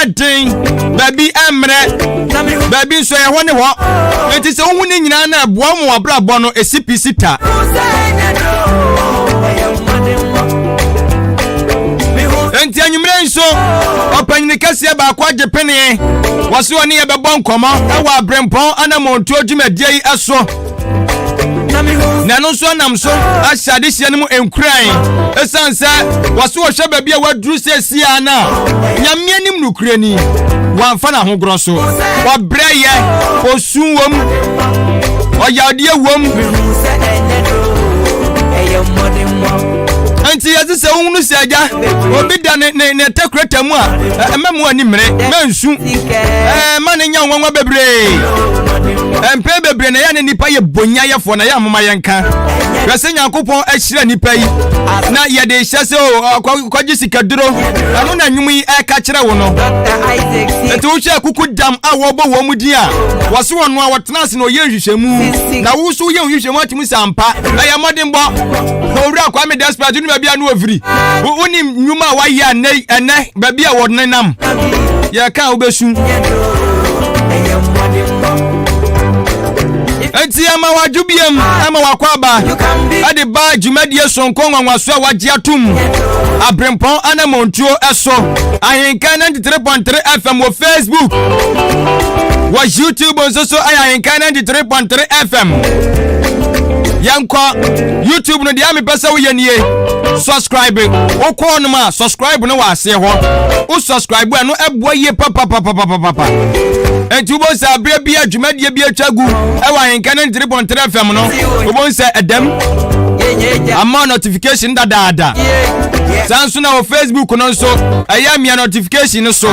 den baby emre baby so ye ho ne ho enti se wo ni nyina na boa mo abrabọ no esipisi enti anyumre nso opanyine kase ba kwa jepene wase oni ye bebọ nkomo ewa Abrempong Anamom Tuo dwumadie yi eso na no so nam so ahyade hye no mu enkran esanse wase wo hwe baby a waduru sesia na nyame anim nukurani wamfa na hogoro so wabreye osun wom oyade wom anti yezi se wonu seja obi da ne tekreta mu a ememu ani mre mansu ma ne nya nwanwa bebre empe bebre na ya ne nipa ye bonya ye fo na ya mama ye nka kwese Nyankopon ahyira nipa yi na ye de hyese kwaji sikaduro anu na nwum yi eka kire wo no enti wo hwe kuku dam a wo bo wo mu din a wose wono a wotena na oye hwehwemu na wo so ye hwehwemu atimu sampa aya modembo owura Kwame desperate ni bia no oviri woni nwuma wa ya ene bia wo nenam ye ka obesu enti ama wajubiam ama wakwaba ade ba dwumadie sonko nwanwaso a wagye atum Abrempong Anamom Tuo eso Ahenkan 93.3 FM wo Facebook wo YouTube so Ahenkan 93.3 FM yanko YouTube no dia me pesa wo yanie subscribe wo ko no ma subscribe no wa ase ho wo subscribe no eboa ye papa enti bo sa abre bia dwumadie bia twagu e wa Ahenkan 93.3 FM no wo say edem ama notification da sanso na wo Facebook no nso aya mia notification so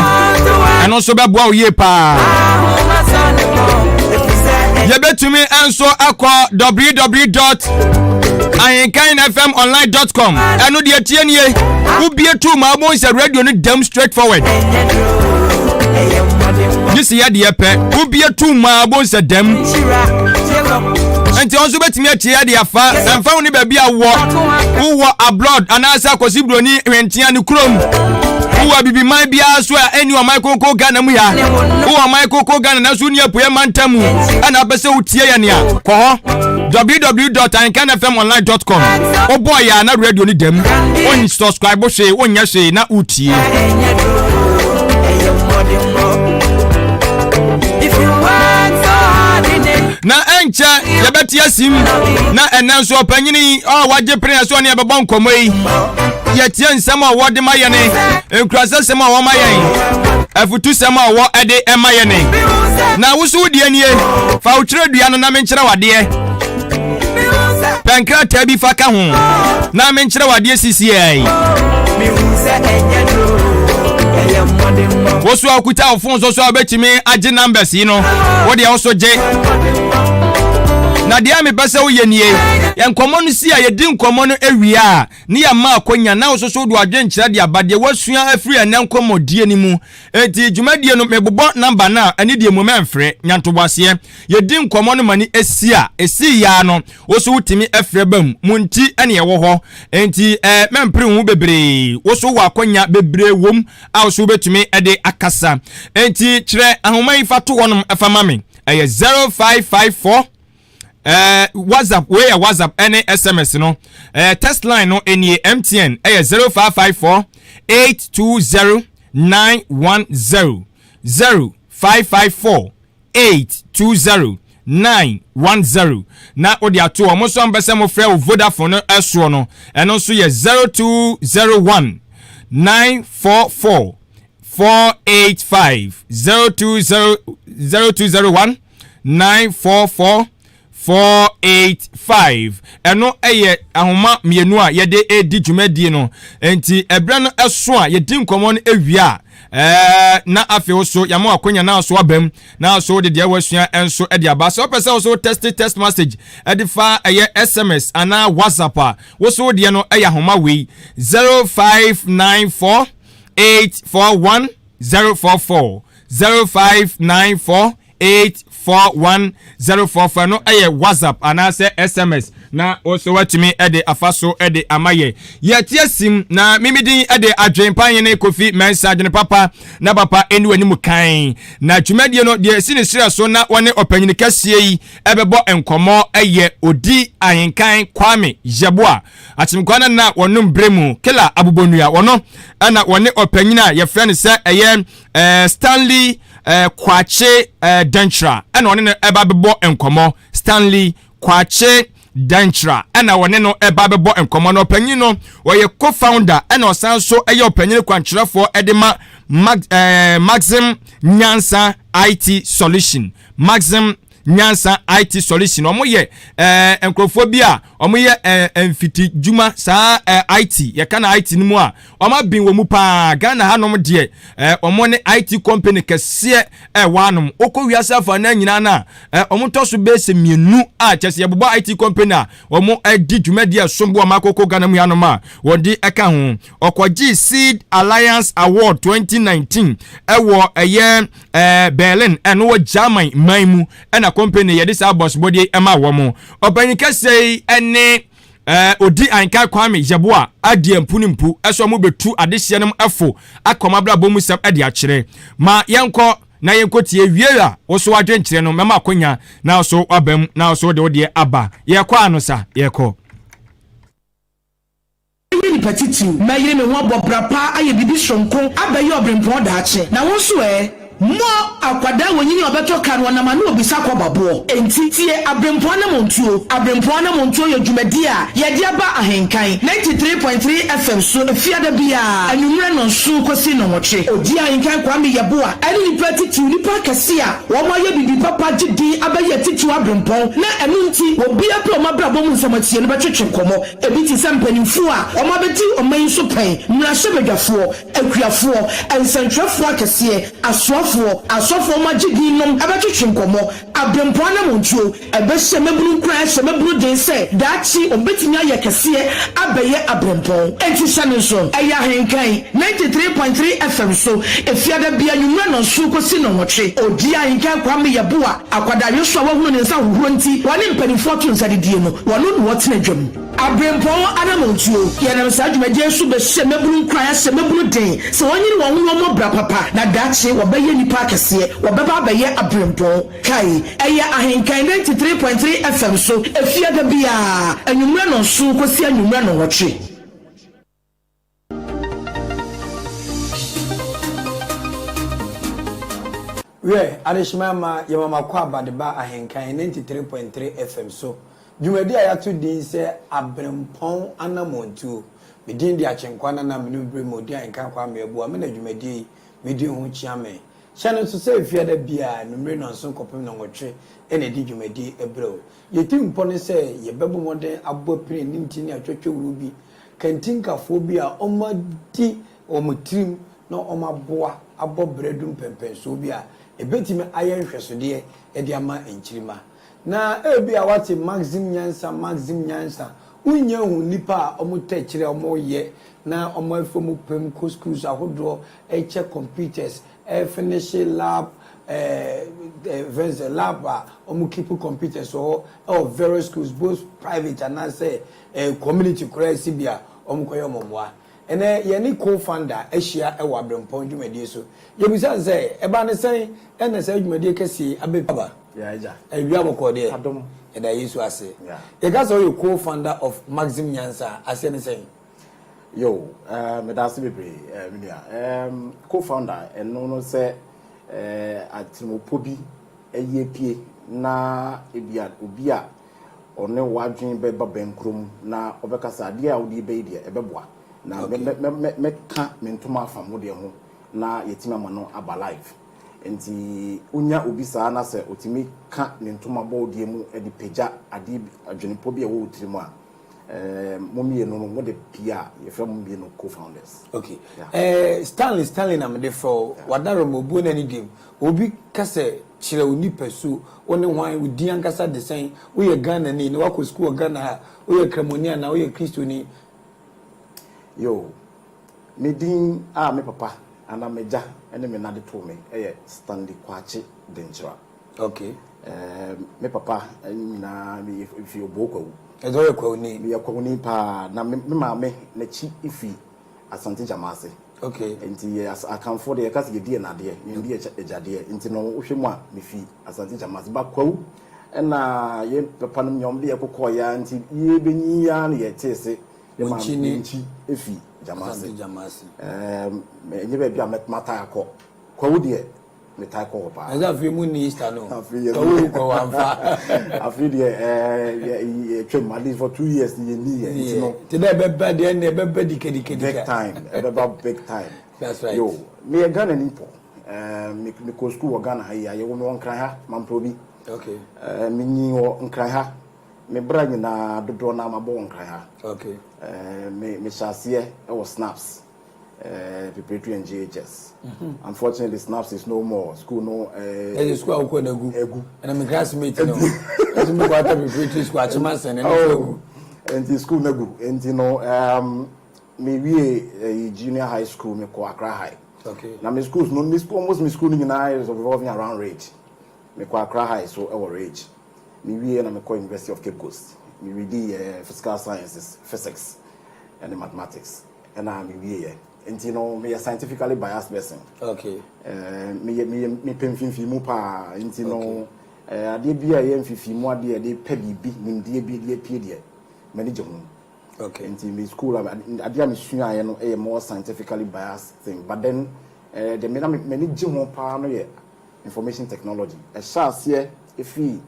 eno so beboa wo ye pa yebetumi enso akọ www.ahenkanfmonline.com eno de tie nie ubie tu ma mo nse radio no dem straight forward yisi ya de pe ubie tu ma mo nse dem enti onso betimi atie ya de afa emfa woni ba bia wo abroad anasa akosi broni wentia ni krom wo bibi man bia so a eni o Michael ko Ghana mu ya wo Michael ko Ghana na so ni apoye mantamu ana pese utie ya ne a ko ho www.ahenkanfmonline.com o boy ya na radio ni dem on subscribe hwe onya hwe na utie na enche yebeti asim na enanso opanyini wagye pren so ne ebebo nkomo yi yetie nsem a wode mayene enkrasa sem a wo mayen afutu sem a wo ede emayene na wusu die nie fa utire dua no na menkyere wade pankra tabi faka ho na menkyere wade sisi ai wosu akuta ofun so abetimi age numbers yi no wo de also je na dia me pese wo yenie enkomo no si a yedi nkomo no awia ne ya ma akonya na ososo do adwenkyira de abade wasua afiri enenkomo die ni mu enti dwumadie no mebobọ number na ani die mu memfre nyantobase yedi nkomo no mani esi ya no woso wutimi afre bam munti ene ye wo ho enti mempre hu bebre woso wa akonya bebre wom a woso betumi ede akasa enti kire ahoman fato wonum afama me 0554 WhatsApp any SMS no text line no any MTN 0554 820 910 0554 820 910 na odi ato o mo so mbese mo frɛ Vodafone no eso no eno so ye 0201 944 485 0201 944 485 eno eye ahoma mienu a yede edi dwumadi no enti ebra no eso a yedi nkomo no ewia na afi so yamo akonya na so abam na so de wasua enso e de abasa opese so text message e de fa eye SMS ana WhatsApp a wo so de no eye ahoma we 0594 841 044 0594 4104 no ɛyɛ WhatsApp anaasɛ SMS na also watumi ɛde afaso ɛde amaye yɛtie sim na mimidin ɛde adwenpan yene Kofi Mensa adwene papa na papa eni wani mu kan na dwumadie no de sini sira so na wɔne ɔpanyini kɛseɛ yi ɛbɛbɔ nkɔmɔ ɛyɛ Odi-Ahenkan Kwame Yeboah atimkwana na wɔnum bremu kila abubonua wɔno ɛna wɔne ɔpanyini yɛfrɛ ne sɛ ɛyɛ Stanley Kwakye Dankyira ɛna wɔne no ɛba bɛbɔ nkɔmɔ Stanley Kwakye Dankyira ɛna wɔne no ɛba bɛbɔ nkɔmɔ no ɔpanyin no wɔyɛ co-founder ɛna ɔsan so ɛyɛ ɔpanyin kwankyerɛfoɔ ɛde ma Maxim Nyansa IT Solution Nyansa IT Solution omo ye enkrofo bi a omo ye mfiti djuma saa IT ye kana IT ni mu a omo bin wo mu pa Ghana hanom de omo ne IT company kese wanom okowia afa na nyina na omo toso base mienu a chese ye bobo IT company a omo di djuma de sombo amakoko Ghana mu hanom a wodi eka ho okoji Seed Alliance Award 2019 ewo eye Berlin eno wo Germany maimu ena company ye this boss body ema wo mo obanika sei ene Odi-Ahenkan Kwame Yeboah adie mpunimpu eso mo betu adehye nem afo akoma bra bomu sam ade akire ma yenko na yenkotie wiea wo so adwenkyere no mema akonya na so abam na so de wode aba ye kwa ano sa ye ko ni patiti mayire me ho bobra pa aye bibi sonko abaye Abrempong daache na wo so mo akwada wonyini obeto kan wona no obisa kwababo enti tie Abrempong Anamom Tuo ye dwumadi a ye de aba ahenkan 93.3 FM so efiada bia anwumre no so kosi no moche Odi-Ahenkan Kwame Yeboah ani ni patiti ni pa kase a wo mo ye bibi papa gidi abaye titi Abrempong na enu nti obi apro mabrabo mu nsamatie no betwetwe komo ebi ti sampanimfu a wo mo beti o man so pen mrahye akuafo ensantwafo akase asofo magidi nom abetwetwe nkomo Abrempong Anamom Tuo ebehye meburu kra hye meburu den se daachi obetimi ayekese abaye Abrempong enti sane so eya henkan 93.3 FM so efiada bia nwumra no so kosi no hotwe Odi-Ahenkan Kwame Yeboah akwada yeso a wahunu ne nsa hohoro nti wane mpanifo to nsadedie no wano no wotena dwam Abrempong Anamom Tuo yenam sa dwumadie so behye meburu kra hye meburu den se wonyini wonwo mo bra papa na daachi wobaye nipa kese wobaba abaye Abrempong kai eya ahenkan 93.3 FM so efiada bia anwumra no so kosi anwumra no hotwe we adeshima ya mama kwa badeba ahenkan 93.3 FM so dwumadi ayato din se Abrempong Anamom Tuo medin di achenkwana na menu brem Odi-Ahenkan Kwame Yeboah me na dwumadi medin ho chiame Channel to say if you had a beer, no no so coping on what tree, and a digimedi a bro. You think pony say, ye baby modern abo print nintin a church ruby, can think of phobia on my tea or my trim, no on my boa, above breadroom pempen, so be a betty iron dear, a diama and chilima. Now, be a what a Maxim Nyansa, we know nipa or mutech or more yet. Now, on my former pem couscous, I would draw a check computers. Finish lab lab omukipu computers or various schools both private and I say community credit bia omukoyo momwa ene ye ni co-founder ehia e wa Abrempong dwumadi so ye bisa say e ba ne say ene say dwumadi kesi abeba ya ja e wi aboko de adom e da yesu ase ye ga so you co-founder of Maxim Nyansa ase ne say yo me da se bebre co-founder eno no say atimopobi eyepie na ebia obi a one wadwen beba bankrom na obekasa ade a odi be de ebeboa na me ka mentoma afam de ho na yetima ma no aba live enti unya obi saa na se otimi ka mentoma bo de mu e di peja ade adwenipobi e wo otirimu a mommy no mo de pia ye from be no co-founders. Okay. Yeah. Stanley na me de for wadaro mo bu na ni dim. Obi kase chire oni pesu one hwan we di ankasa de sen we ye Ghana ni na wako school Ghana we ye Cremonia na we ye Christo ni. Yo. Me din me papa ana meja ene me na de to me Stanley Kwakye Dankyira. Okay. me papa na me if you boko ezo ye kwoni me kwoni pa na me maame na chi ifi Asante Jamase. Okay. Enti as akamfo de yakase ye na de me de ejade enti no wohwemu a me fi Asante Jamase ba kwawu na ye papa no nyom de yakokọ ya enti ye benyi ya na ye tese ye ma nchi efi Jamase. Enye ba bia meta akọ kwawu de meta akọ pa. Eza fi mu ni Easter no. Kwawu ko wanfa. Afi de twem at least for 2 years ye ni enti no. Today bebe de na bebe dike Big time. Big time. That's right. Yo, me Ghana nipo. Me ko school Ghana ha ya ye wo no nkran ha mamprobi. Okay. Me nyi wo nkran ha. Me bra nyina dodo na mabo nkran ha. Okay. Me shase e wo snaps. Preparatory and GHS. Unfortunately snaps is no more. School no the school ko na egu. And my classmate no. As me go ata preparatory school achimansen na egu. And the school na gu. And you know me we junior high school me ko Accra High. Okay. Now my schools no almost my school in is revolving around rage. Me ko Accra High so our rage. Me we na me ko University of Cape Coast. Me read physical sciences, physics and mathematics. And I me we and you know me a scientifically biased person. Okay. Me pemfimfi mu pa and you know ade bia ye mfifi mu ade de pa bibi nim de bi de pie de manage ho. Okay. In my school, I am a more scientifically biased thing. But then, the many Jim Pano information technology. A chance here, if he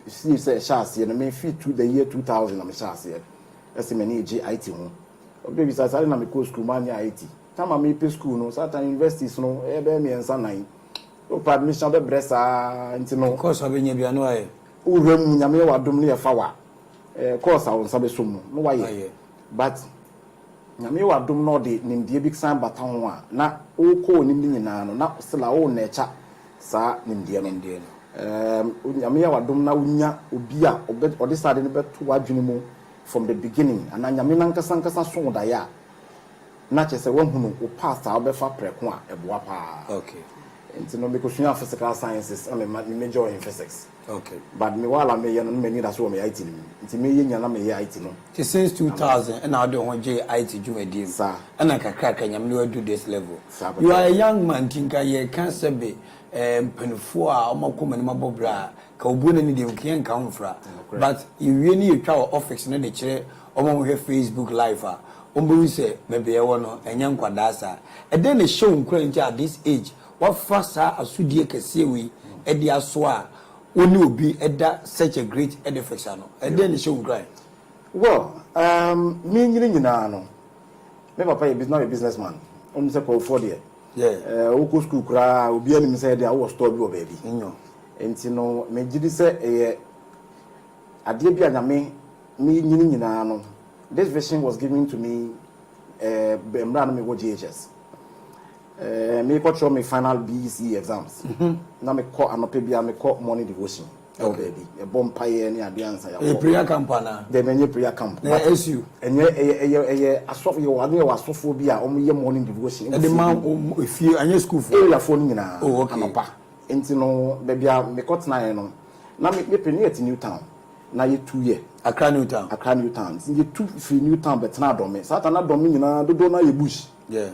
say chance here, and may feed to the year 2000, I'm a chance here. That's a many GIT. Okay, besides, I didn't go school, man, IT. Time I made school, no, certain universities, no, me and Sanai. Oh, permission, the breast, of course, I've been here, no, I. Urum, Yamewa, Dumlia Fawa. Course I will sabe sumu no why but nyame wa dom no de nim de big san baton wa na o ko nim ni nyina no na sela o na echa sa nim de no nyame wa dom na unya obi a ode sade ne beto wadwene mu from the beginning and nyame na nkasa so da ya na chese wo hunu o past a obefa preko a eboa pa. Okay. Nti no me ko sua physical sciences and me major in physics. Okay. But me wala me yan me need so me IT ni. Nti me yenya na me IT no. Since 2000 and I do on JIT Jumedi. Sir. And I can crack and you do this level. Sir, you are a young man, Tinka, ye can't say be penfua or more common mabobra, Kaubuna ni de can come fra. But you really try office in the chair or Facebook live. Umbu say maybe a one and young Quadasa. And then they show at this age. What first are Sudi Kasewi, Edia Swa, only be at such a great edification. And then the show cry. Well, me you know, my papa is not a businessman. I'm just called for the Oko school cry, will be any said I was told you, baby. And you know, me did say a dear Bianame, me you know, this vision was given to me, Bemran me what GHS. Me got show me final BEC exams. Now me call anopebia me call morning devotion. Oh baby, a bomb pie any advance. A prayer campana. They many prayer camp. Yes you. And a soft you one year was sophobia only morning devotion. And the man if you and your school for area phone in a okay. Into no baby me cut nine. Now me penny at Newtown. Now you 2 years. Accra Newtown. Accra Newtown. You 2 free Newtown but now don't me. Satana don't mean do do na you bush. Yeah.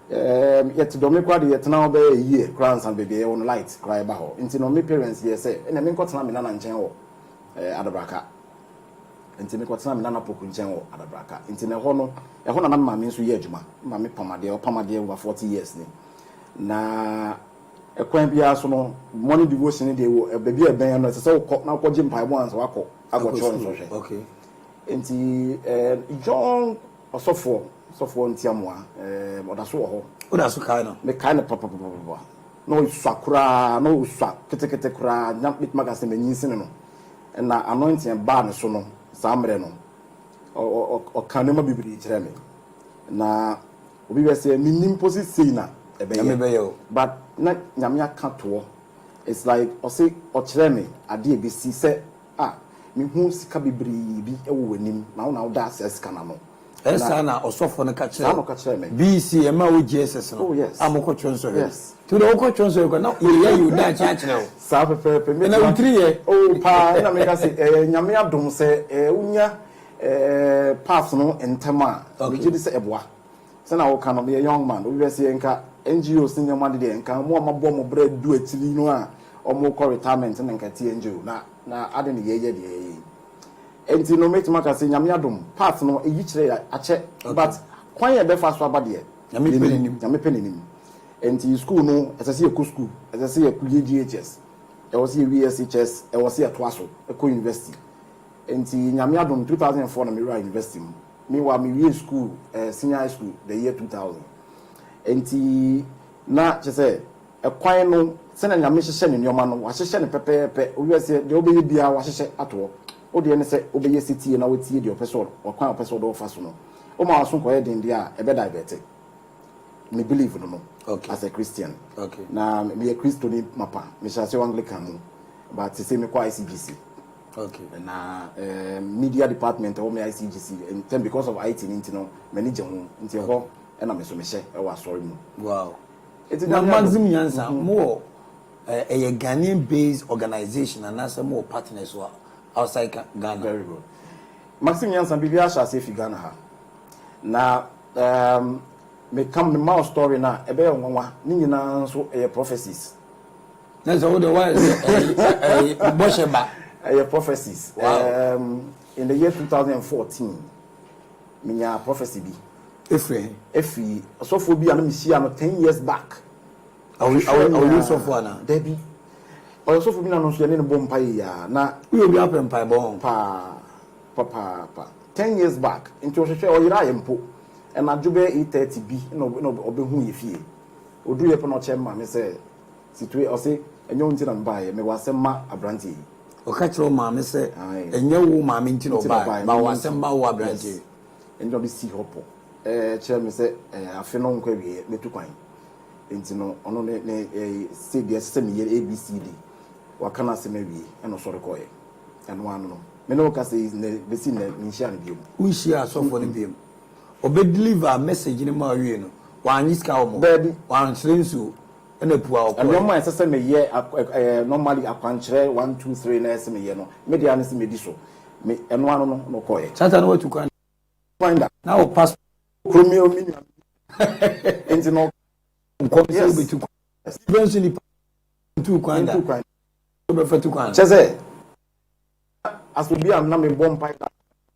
Yet to me quite yet now be a year, grants and baby on lights, cry about. Into no me parents, yes, and I mean, got some in an general at the braca. Into me got some nana pokun general at the braca. Into the honor, a honor mamma means we yejuma, mammy Pamade or Pamade over 40 years. Na a quaint biasono, money devotion in the baby a band, so now called Jim Pie once, I got John. Okay. Into John or so for. So for Ntiamwa, or that's all. Oh, that's kind of. The kind of papa. No sakura, no sak, kra, jump with magazine and yin and now anointing and barn sono, sambreno, or can never be tremmy. Now, we were saying, Minimposi Sina, but not Yamia Cantor. It's like, or say, or tremmy, a dear BC said, me who's cabby be a winning, now that's as canano. esa na osofo no ka kire no ka kire me BC e ma OGSS no amoko twonso yes to the oko twonso ko na you da cha kire o sa pepe me na utri ye pa na me ka se nyame adom se unya pass no entema me gidi se eboa se na wo ka no be young man we se enka NGOs ni nyama de enka mo amabo mo bra du atiri no a omo ko retirement na nka ti NGO na ade ne ye de enti no metima ka se nyame adom pass no eyi kire ache but kwan ye be fa so abade nyame penenim enti school no esase ye school esase ye GHS e was ye VSHS e was ye toaso e ko university enti nyame adom 2004 na me ra university me wa me we school senior high school the year 2000 enti na chese e kwan no se na nyame hyehye ne nyoma no wa hyehye ne pepepe owiase de obeye bia wa hyehye ato o de ne se obeye city na wetie de opeso o kwan opeso do fa so no o ma waso ko ye den dia e be divert me believe no okay. As a Christian okay. Na me a Christian mapa me shall say Anglican but to say me kwa ICGC okay. Na media department o me ICGC and then because of IT nti no manager ho nti ho e na me so me hye e wa sorry mu wow it's na maximum yansa more a Ghanaian based organization and as more partners who are outside Ghana. Very good. Maximum yansa bibia sha say fi Ghana ha na me come me mouse story na ebe nwanwa ni nyina so prophecies. That's all the while Bosheba prophecies. Wow. In the year 2014 minya prophecy bi efi so for bi an misia no 10 years back. I will so for na Debbie o so for bi na no so ye ne bompa ya na we be happen pa bon pa 10 years back into hwehwe o yira yempo and adjube 8:30 bi no obehu ye fie odu ye po no che ma me se situe o se enyo nti na mba ye me wasema abranti o ka kiro ma me se enyo wo ma me nti no ba wasema wo abranti enyo bi si hopo che me se afi no nkwa wie metu kwan enti no ono ne CBS se me ye ABCD wakana se me wie eno sori koye eno anu no me no ka se ne besi ne nshia ne biom we share so for the biom obe deliver message ni ma wie no wan yiska omo wan nsu ena pua okọ and your mind say me ye normally akwankyere 1 2 3 na ese me ye no media ne se me di so me eno anu no koye chata no watu kan find that now pass kromi o mini enti no nkom se be tu bensu ni tu kwanda be fatu kwanda chese asobi am na me bompa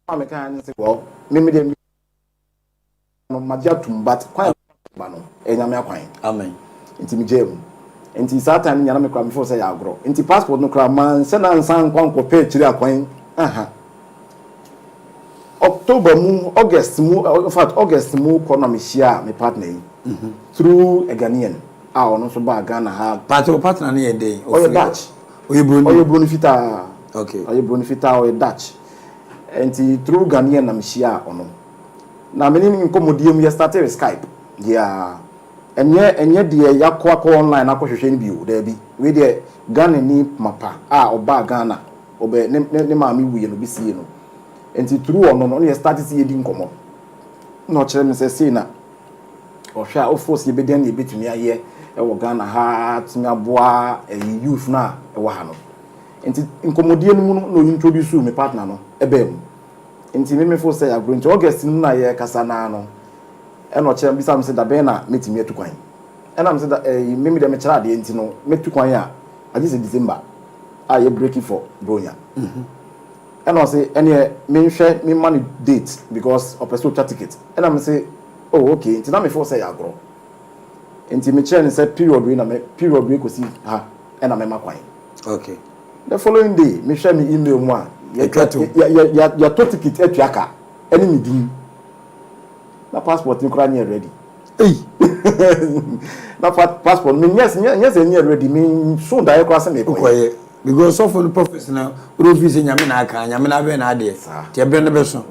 ma me kan se go me de no magia tumbat kwan ba no enyame akwan amen enti mi jem enti satan nyana me kwa me for say ya agro enti passport no kra man se na nsan kwan ko pe chiri akwan October mu August mu in fact August mu ko na me share me partner yi through a Ghanaian ono so ba Ghana ha partner na ye dey o Dutch oye bruni fita okay oye bruni fita o Dutch enti through Ghanaian na me share ono na me ni nkomodiem ye start with Skype yeah enye de yakwa online akohwehwe ni bio da bi we de Ghana ni mapa oba Ghana obe ne maami wuye no bisie no enti through ono no ye start see edi nkomo no kire me se na ohwa ofos ye beden ye betumi aye e wo Ghana ha tumi aboa youth na e wo ha no enti nkomodie no mu no introduce me partner no ebem enti me fo say agro enti August no na ye kasa na no e no kire bisa me se da be na metimi atukwan e na me se da me de me kire ade enti no metukwan a adi se December ye break for bronya and I say any me share me money date because of personal ticket and I'm say oh okay until now me for say agro until me chair say period we na me period we go see ha and I'm makwan okay the following day me share me email mu a ya to ticket etuaka any me din na passport ni kura ni ready na passport me yes ni ready me so die kura say me ko because so for the prophets now office nyame na aka nyame na be na ade tie be no be so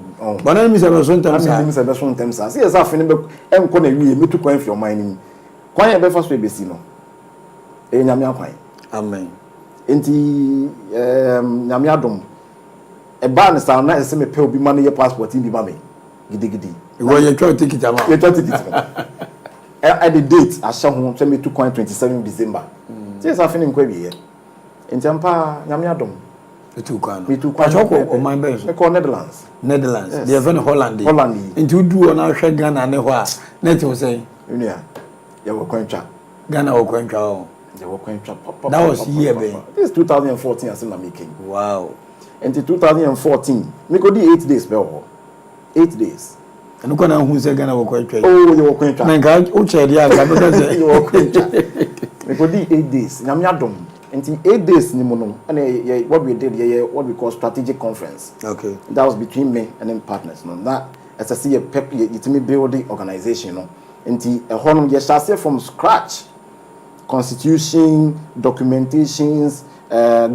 bana mi se be so ntem sa see esa afini be enko na wie metu kwan fi oman ni kwan e be fa so e be si no e nyame akwan amen enti nyame adom e ba ne sa na ese me pe obi ma no ye passport bi ba me gidi. Well, you try to take it out. You try to take it. At the date, I shall home 27 December. Yes, I finished quite here. In Tampa, Yamiadom. Me too, on my base. I call Netherlands. Netherlands. They are very Holland. Holland. Into do on our Ghana and what? Net was saying. Yeah, you were quencha. Ghana or quencha. You were quencha. That was year, baby. This is 2014, as I'm making. Wow. Until 2014, we could do 8 days, bro. 8 days. And look at who's Ghana or quencha. Oh, you were quencha. You were quencha. We could do 8 days. Yamiadom. Until 8 days, and what we did, what we call strategic conference. Okay. That was between me and then partners. That as I see a pep, it's me building organization. Until a whole year shall say from scratch, constitution, documentations,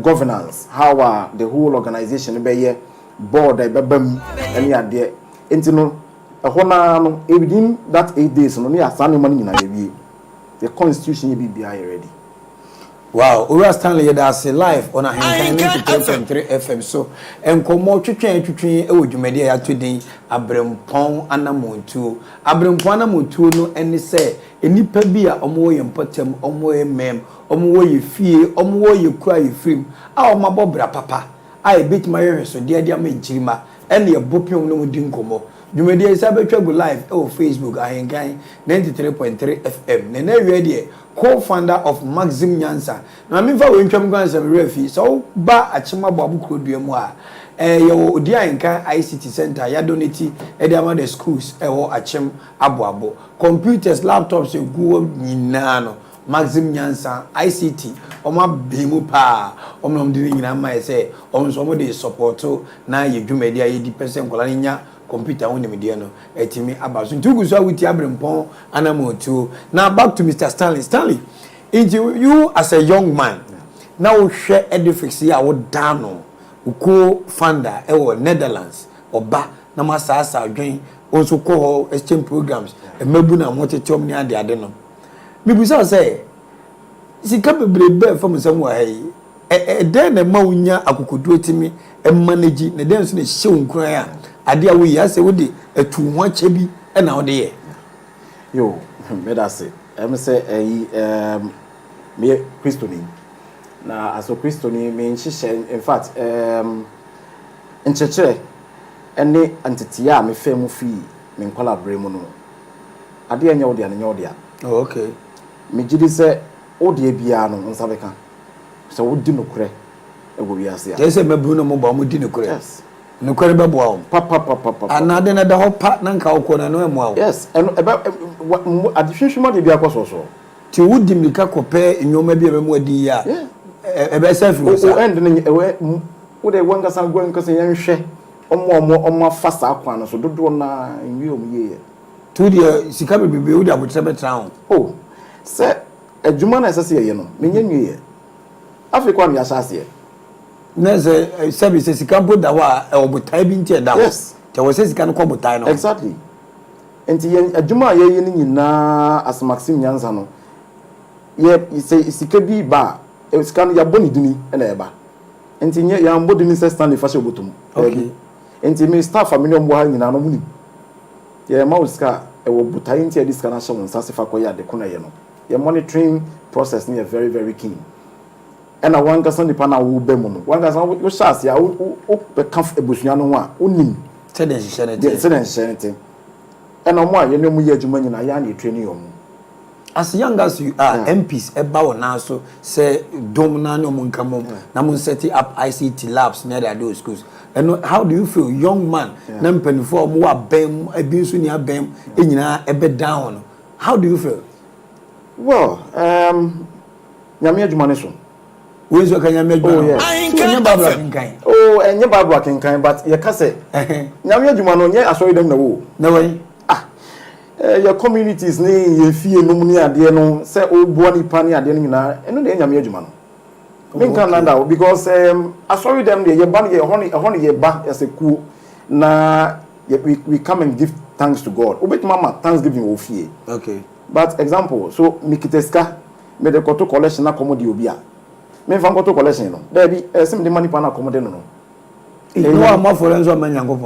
governance, how the whole organization be board, any idea. Until a whole within that 8 days, no, me assign money in the constitution be already. Wow, we are Stanley that's live on Odi-Ahenkan 3 FM. So, and come more twitching, oh, you may have today. Abrempong Anamom Tuo. Abrempong Anamom Tuo no any say any pebia omo yempotem omo mem omo ye fie omo ye kwa ye frim. Ah, my bobra papa. I beat my so dear me chirima. Any a bopium no din komo. You may dear Sabbath live oh Facebook Ahenkan 93.3 FM. Nene ready. Co-founder of Maxim Nyansa. Now, I'm going to go and refi. So, ba achima babu koduyemwa. Yo Odi-Ahenkan ICT Center. Ya donate edama the schools. Achim abo. Computers, laptops, go nyinano. Maxim Nyansa ICT. Oma bimu pa. Oma mdini nyinama say. Oma somo de supporto na ye jumedia ye 10% kolaninya. Computer on the media no etimi abaso ntugu so with Abrempong Anamom Tuo. Now back to Mr. Stanley. You as a young man now share edifix here what dano co-founder Netherlands oba na masasa adwen also call exchange programs e mebu na motetom ni ade ade no me bu say sika bebrebe from somewhere hey den na mawunya akokodu etimi e manage na den so na hye nkran ya ade a we say we dey atu ho ache bi e na ode ye yo me da say say me Christoni na aso Christoni me nhihye in fact nchechere ene antitia me fa mu fi me collaborate mu no ade anya ode anya ode a oh okay me gidi say ode bia no nsabeka so wodi no kure ego wi ase a say mebu no mo ba mo di no kure yes no kure be boa papa anade na da ho pa na nka okọ na no emu yes and adihwehwema de bia kwaso so ti wudi mika kope enyoma bia be mu adi ya ebe self o end ne wo de wanga san gwan kase yanhwe omo fasa akwa no so dodo na nwi omye to de sika bebe wo de abotre betra ho oh se adwuma na esase ye no menye nwi ye afrika no ya sase neze service sika mpo da wa obotai bi ntie da yes te wo se sika no ko botai no exactly enti adwuma ye ni nyina as Maxim Nyansa no ye sika bi ba sika no ya boni dini na eba enti nye ya mbodi ni se Stanley fashion botum okay enti me staff family ombo ha nyina no muni ye ma uska e wo botai ntie edi sika na hye won sase fa koya de kona ye no ye monitoring process ni very very keen and I want to send the panel who be mono. One guy you shall see who be comf ebusuano wa unim. Said anything. And no more you know me adwuma na ya na training you. As young as you are, MPs eba wona so say dom na no mun kamom na mun set up ICT labs near the those schools. And how do you feel young man na mpanifo mo abem abi so ni abem enyina ebe down. How do you feel? Well, nyame adwuma ne so. We so kanya medwa. Oh yes. Anya babla kinkan. Oh, anya babla kinkan but ye ka say nyame adwuma no nye asori dem na wo. Na wai. Your communities ni ye fie no mu ni ade no say obo ni pa ni ade no nyina eno de nyame adwuma no. Me kan nanda because asori dem de ye ba ye honi ye ba as a ku na we come and give thanks to God. Obet mama thanksgiving wo fie. Okay. But example, so mikiteska me de koto collection na komodi obi a. Me fan koto collection no. There be sim de money pa na komode no. No am for enzo man yankofo.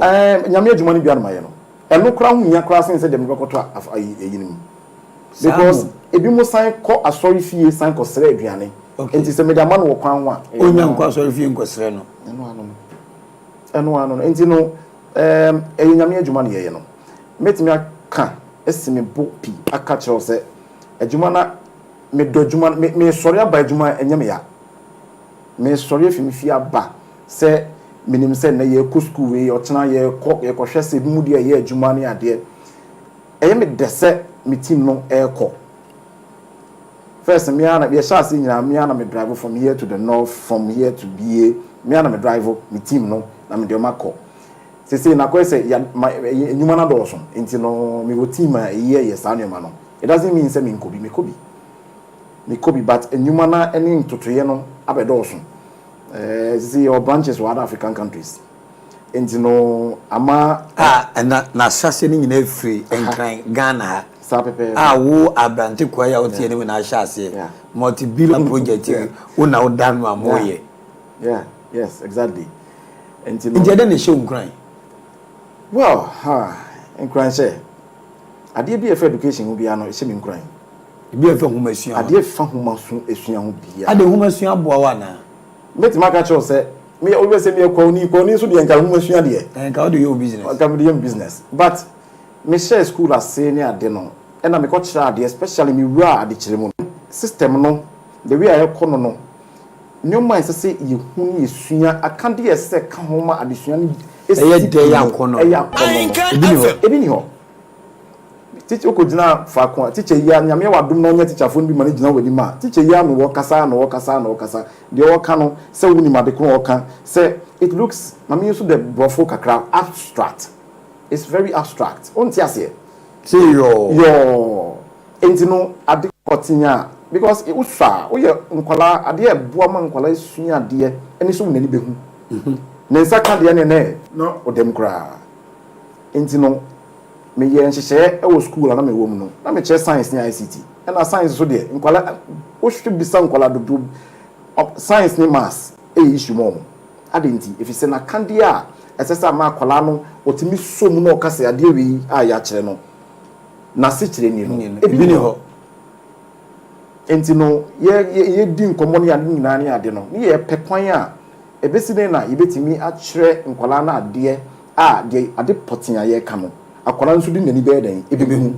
Nyame adwuma ni bia no maye no. and no crown nya class and said them go to ayinim because ebi mo sign call a sorry fee sign ko sere aduane enti se media man wo kwan ho a onya nkwa sorry fee nkosere no eno ano enti no nyame adwuma ne ye no metimi aka esime bo pi aka kire se adwuma na me do adwuma me sori aba adwuma enyame ya me sori afimi fi aba se minim se na ye ku school we otena ye ko hwese bi mu de ye adwuma ne ade me dese me team no ko first me ana be sha se nyina me ana me drive from here to the north from here to BA me ana me drive me team no na me de makọ sese na ko se enyuma na do so enti no me go team a ye sa nyuma no it doesn't mean say me kobi but enyuma na eni ntotoye no abedo so see your branches were other African countries enti no ama na sase ni nyina free enkran Ghana sa pepe wo abrante kwaya otie ni na sase multi-billion project una odan ma moye yes exactly enti no injede ne show nkran well nkran say ade bi for education ho bia no e me nkran bi fa homa sua ade fa homa so esua ho bia ade homa sua boa wa na metima ka cho say me always say me ko ni so de nka homa sua de nka o do your business ka me business but me share school as say ni ade no e na me ko kira ade especially me wura ade kire mu system no the way I ko no new mind say you hu ni esua akande ye say ka homa ade sua ni eye de ya kono ebi ni ho teacher ko jina fa ko teacher ya nyame wa dum no nya teacher fo bi ma jina wadi ma teacher ya no wo kasa de wo ka no se woni ma de ko wo ka se it looks mami use the brofo kakra abstract it's very abstract on ti ase say yo enti no ade kotinya because it usa o ye nkwala ade e boa ma nkwala sua ade eni so woni behu ne nsa de ne no odem kra enti no me ye nhyehyɛ e wo school na me wo mu no na me che science ni ICT e na science so de nkwala o hwe bisa nkwala dodo science ni maths e issue mo adenti if se na kandia esesa ma akwala no otimi so mu na okase ade wi a ya kire no na se kire ni no ebi ni ho enti no ye di nkomo ni ade nyina ni ade no ni ye pekwan a ebesi ne na yebetimi a kire nkwala na ade a de ade potia ye ka no akwala nso di nani be dan ebebehu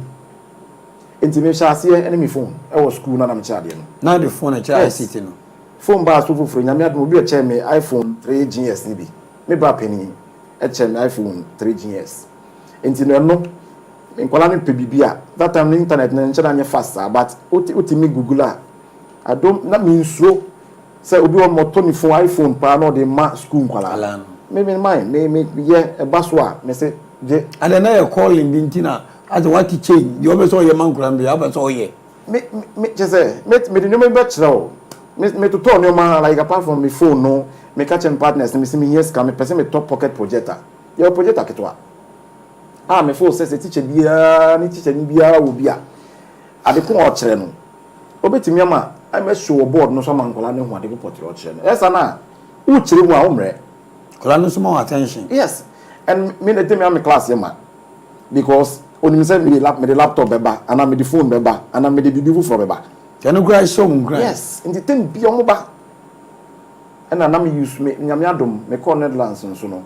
enti me hya ase enemy phone e wo school na me kya de no na the phone e kya ICT no phone ba so foforo nyame adom obi e kya me iPhone 3GS ni bi me ba pani e kya me iPhone 3GS enti no nkwala me pe bibia that time the internet na nkyɛ na nye fast but oti me Google adom na me nsuro say obi wo moto ni phone iPhone pa na de ma school nkwala me me ye e baswa me say je and then I calling bintina as what to change you always saw your man grand be aba so ye me just say me the no me betrao me to turn your man like apart from my phone no me catch and partners me see me yes can me person me top pocket projector your projector ketwa me phone say teacher bia ni teacher ni bia wo bia ade ko o kire no obetimi ama I me show board no so man kola ne ho ade ko potire o kire no esa na u kire mu a umre kola no so more attention yes and me the tell me class yema because onim say me the laptop beba and me the phone beba and me the bibi for beba can you guys show me yes in the thing bi omo ba and na me use me nyame adom me call Netherlands so no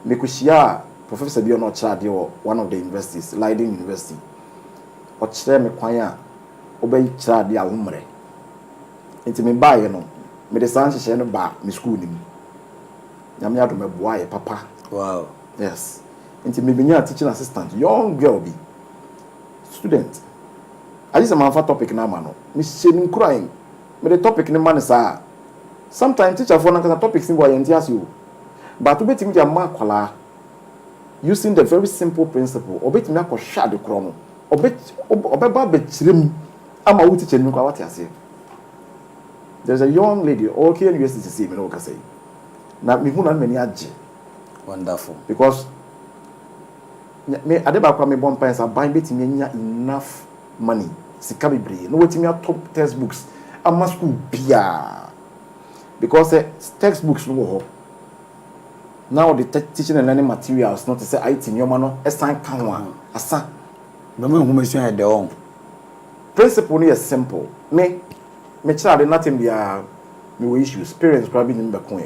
me ko shia professor bi ono cha de one of the universities Leiden University o kire me kwan a obey cha de a umre enti me ba ye no me the san hye no ba me school nim nyame adom e boa ye papa wow yes into me being a teaching assistant young girl be student I just am a topic na mano me shenim crying me the topic ni man sa sometimes teacher for na topics ni boy entias you but obetimi dia ma kwala using the very simple principle obetimi akosha de kro no obeba be kirem ama wo teacher ni kwa what you say there's a young lady okay university to see me no ka say na me hu na me ni age wonderful because me adeba kwa me bon pensa ban betimi nya enough money sika bebre no wetimi top textbooks ama school bia because textbooks no ho now the teaching and learning materials not to say IT nyoma no esan ka ho asa mama information at the on principle is simple me child nothing be me issues parents probably in be kon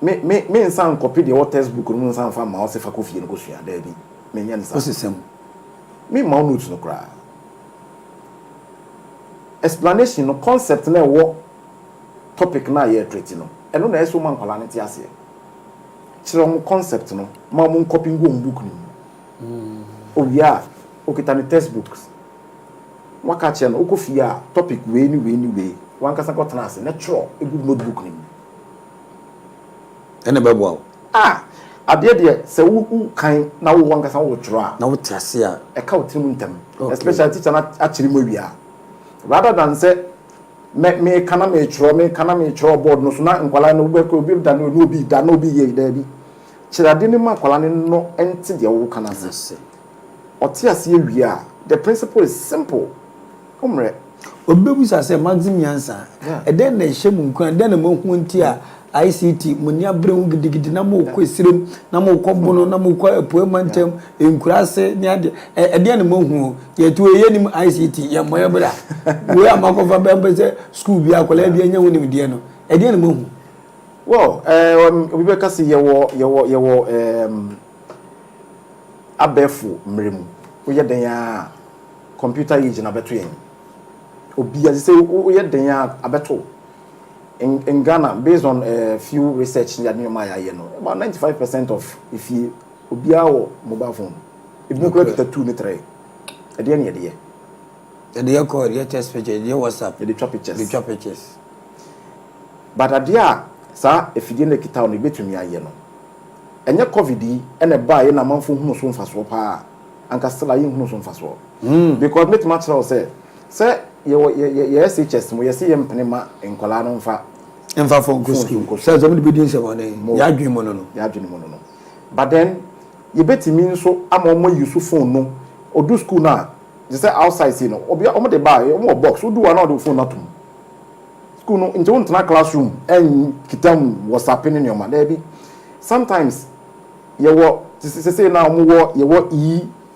me insan copy the textbook no insan fa ma o se fa ko fie no ko sua da bi me nya nsa o system me ma notes no kra explanation no concept na wo topic na ye treat no eno na eso man kwala ne ti ase kire mo concept no ma mo copy ngo book ni o ya o kita ni textbooks waka che no okofia topic we ni wan kasa ko tana ase natural e good notebook ni ene bebo ade de se wo kan na wo wan kasa wo tro na wo tiase a e ka wo tirim ntam especially teacher na akiri mo wia rather than say me kana me tro board no so na nkwala no be ko bi da no obi ye da bi kirade ni ma nkwala ni no enti de wo kana se otiase wia the principle is simple komre obebu say maximum yansa e den na hyemu nkwan den na mahu nti a ICT muni abremu gidigidi na mo kwesirem na mo kobono na mo kwa apoemantem enkurase ni ade e den na mahu ye to ye nim ICT ye moye bra we amakofa bembe say school bi akola bi anya wonim de no e den na mahu well obi be kasi ye wo abefu mremu wo ye den ya computer age na beto yen obi as say wo ye den ya abeto in Ghana, based on a few research that you know, about 95% of if you or mobile phone, if you go to the 2 3 at the end of the year. And they call your test picture, your WhatsApp, the drop pictures. But at the year, sir, if you didn't get out, you bet me a year. And your COVID and a buy in a month for whom soon fast swap, and Castella in whom soon fast swap. Because make much say, sir, your SHS, we see him Panama in Colano fa. Enfa for school. Says I'm be doing something. Ya dream mono. But then you bet me so I'm more use phone no or do school now. Just say outside you know. Obi omo de buy omo box. We do another phone not school no into one classroom and kitam was happening in your man. There be sometimes you wo say now mo you wo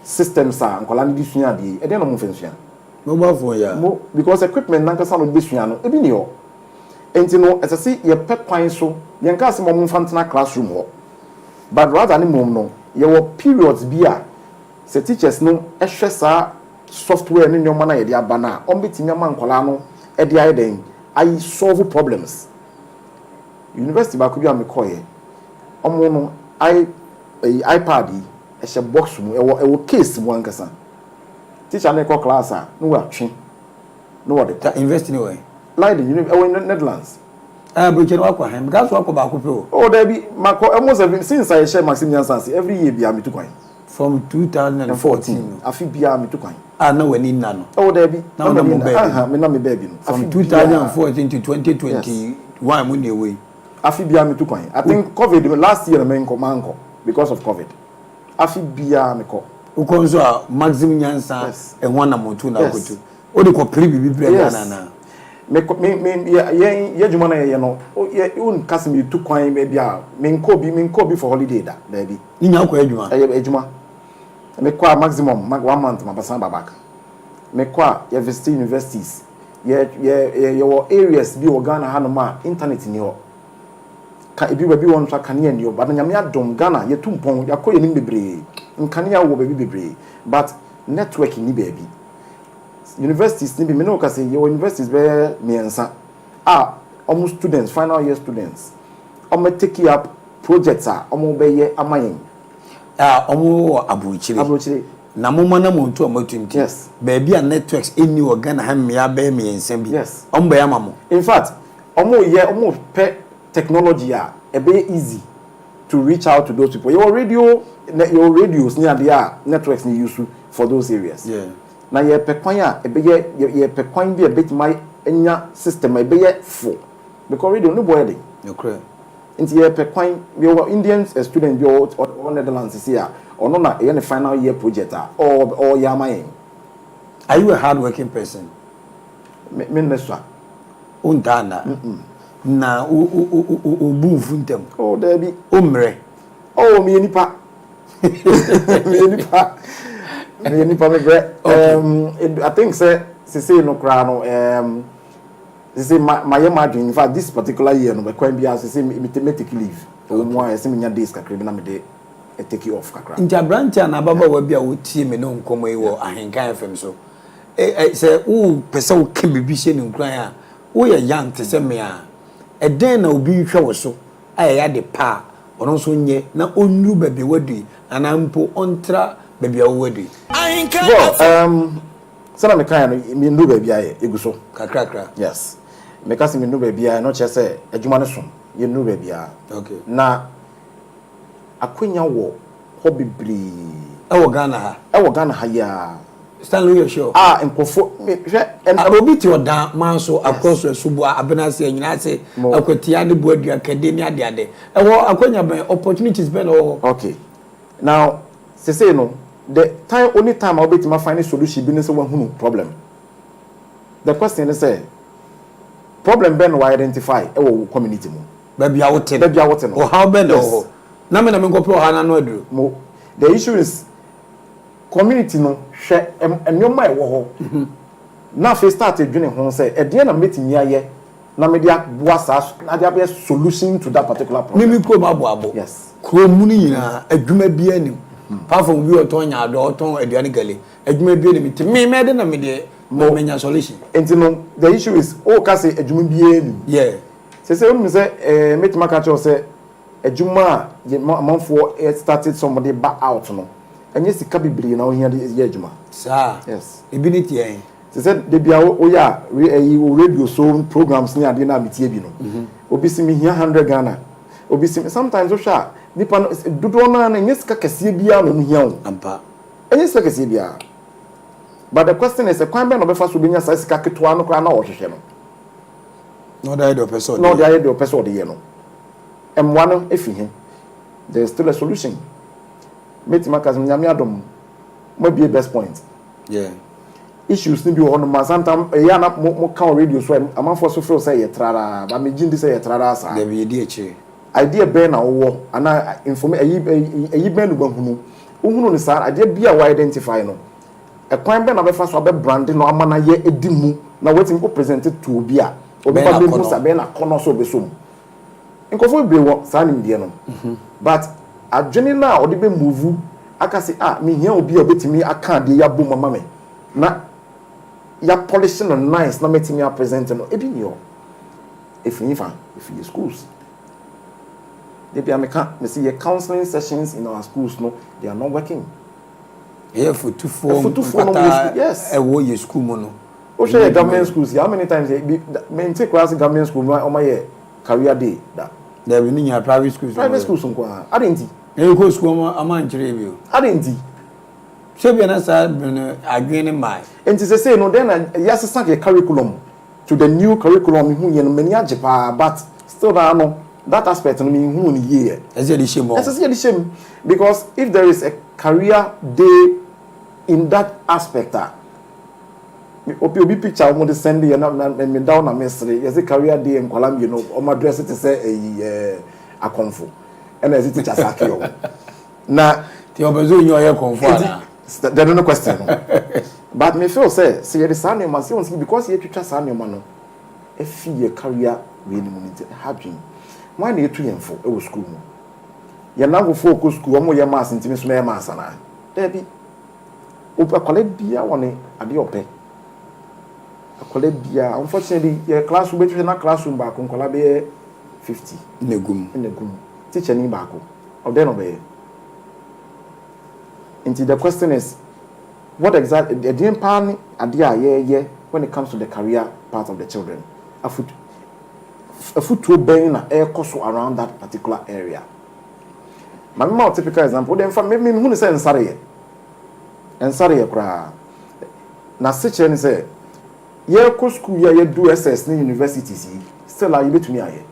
systems are and Colani di sunya di. E dey no mo fensuya. Mobile phone ya. Because equipment nanka sa no di sunya no. E bi ni ho. Enti no as I see ye pet kwan so ye nka se mom mfantena classroom ho but rather ni mom no ye wo periods bia se teachers no ehwe sa software ni nyoma na ye dia ba na on betimi ama nkola no e dia den I solve problems university ba ko bia me koye omo no iPad e she box mu e wo case mu ankasa teacher na ko class a no wa twe no wa de invest in way like the Netherlands. But you know what? That's what about Kupo. Oh, there be Marco almost since I share Maximilian Sansi every year be me to coin. From 2014. I feel be me to coin. No, we need none. Oh, there be now me baby. From 2014 to 2021 when you away. I feel be me to coin. I think COVID last year me manko because of COVID. I feel be me ko. Ukonzo Maximilian Sansi and one amontu na kutu. Odi ko pribi na. Me ye juma na ye no ye un kasimi tu kwan me bia me nko bi for holiday da baby ni nya ko adwuma ejuma me kwa maximum 1 month ma pasan babaka me kwa ye visit universities ye areas bi Ghana ha no ma internet ni ho ka ebi ba bi won twa kane ani ho ba na nyame adom Ghana ye tumpon yakoye ni bebre nkane awo ba bi bebre but network ni baby universities ni bi me no ka say your universities be miensa almost students final year students take up projects be ye amayen abuchire na moma na montu amatunti yes baby and networks any organ ha mmea be miensa bi yes be amamo in fact pe technology be easy to reach out to those people your radios near their networks ni use for those areas yeah na ye pekwan ye pekwan bi betima enya system e be ye full because radio no boy dey no clear nti ye pekwan we Indians student bi or Netherlands is here or no na ye final year project or yamayen. Are you a hard working person? Me neswa untana na o bu funtem oh there be o mre oh me nipa me nipa me bre I think say no kra no say my imagine in fact this particular year no be kwan bia say me take leave o mo a say me nya days kakra bi na me dey take you off kakra nti abrantia na baba wa bia wo tie me no nkomo yi wo Ahenkan FM so say wo pese wo ka bibi hye ne nkran a wo ye young te say me a eden na obi hwe wo so ya de pa ono so nye na onru baby wadu anampo ontra baby awadu well sana me kan no me ndu baby aye eguso kakra yes me kasi me ndu baby aye no che say adwuma ne so ye ndu baby a okay na akonya wo hobby bri ewo Ghana ha ya Stanley you sure nkofo me hwe obi ti odan man so across subu abenase nyina se akwatia de boadu academia de ewo akonya ben opportunities ben o okay now say no the time only time I'll be to find a solution business one problem. The question is problem ben we identify community mo. Baby out no. Oh how ben no. Na me go pro hana no adru. Mo the issue is community no hwe enwoma e wo ho. Na first start adwene ho say e de na metimi aye na me dia boa sa na dia be solution to that particular problem. Mimi ko ma boabo. Yes. Kro mu ni nyina adwuma bia nim. Platform bi oton nya do oton aduane gale adwuma bi nim ti me de na me de menya solution enti no the issue is ka say adwuma bi nim yeah say we say metima ka cho say adwuma amanfo started somebody back out no enye sika bibiri na ohia de adwuma sa yes ebinity en say de bia ya radio so programs ni ade na metie bi no obi si me hia 100 Ghana obi si sometimes o sha nipa dodo na nyesika kese bia no hia o ampa nyesika kese bia but the question is kwan be no be fa so benya sa sika ketwa no kwa na o hwehwe no die the person no die the person de ye no emwa no efihe there is still a solution metima kas nyame adom mo be best point yeah issues ni bi ho no ma sometimes ya na mo kan radio so amanfo so feel say ye trara ba me jindi say ye trara sa there be dey che idea be na wo ana information ayi ben no bahunu ohunu ni sa idea bia we identify no e kwan be na be fa so be brand no amana ye edimu na wetin go present to obi a obi ba be musa be na kono so be so nkofo be wo sa nim die no but adwene na odi be move aka say me hia obi a betimi aka de ya bo mama me na ya polishing no nice na metimi a present no ebi ni o if you schools they be me see your counseling sessions in our schools no they are not working yeah for two form yes wo your school mo no o share government schools how many times me take class government school o my career day that there be ni private schools nko adenti e ko school ama nchire bi o adenti shebi na sa adwene mai enti say no then yes sank curriculum to the new curriculum hu ye no many ajepa but still no that aspect no mean who ni ye shame because if there is a career day in that aspect obi picture mo de send you na me down na mesre yes career day in Colombia you know o ma dress it say akonfo and as it teacher sakio na ti obezo nyo ye konfo ana there no question but me feel say you sane ma say because you twitwa sane ma no e fi your career we ni money happy why na etu yemfo e wo school mu ye na go focus school omo ye mass ntimi so na ye mass na there be akwale bia woni ade ope akwale bia unfortunately ye classroom betwe na classroom ba ko nkola be 50 negum teacher ni ba ko of them obey into the question is what exactly the impact ade a ye when it comes to the career part of the children a foot ben na air cost around that particular area. My more typical example, then for maybe who say ensare kra. Na such and say, ye ko school ye do SS ni universities still are you to me aye.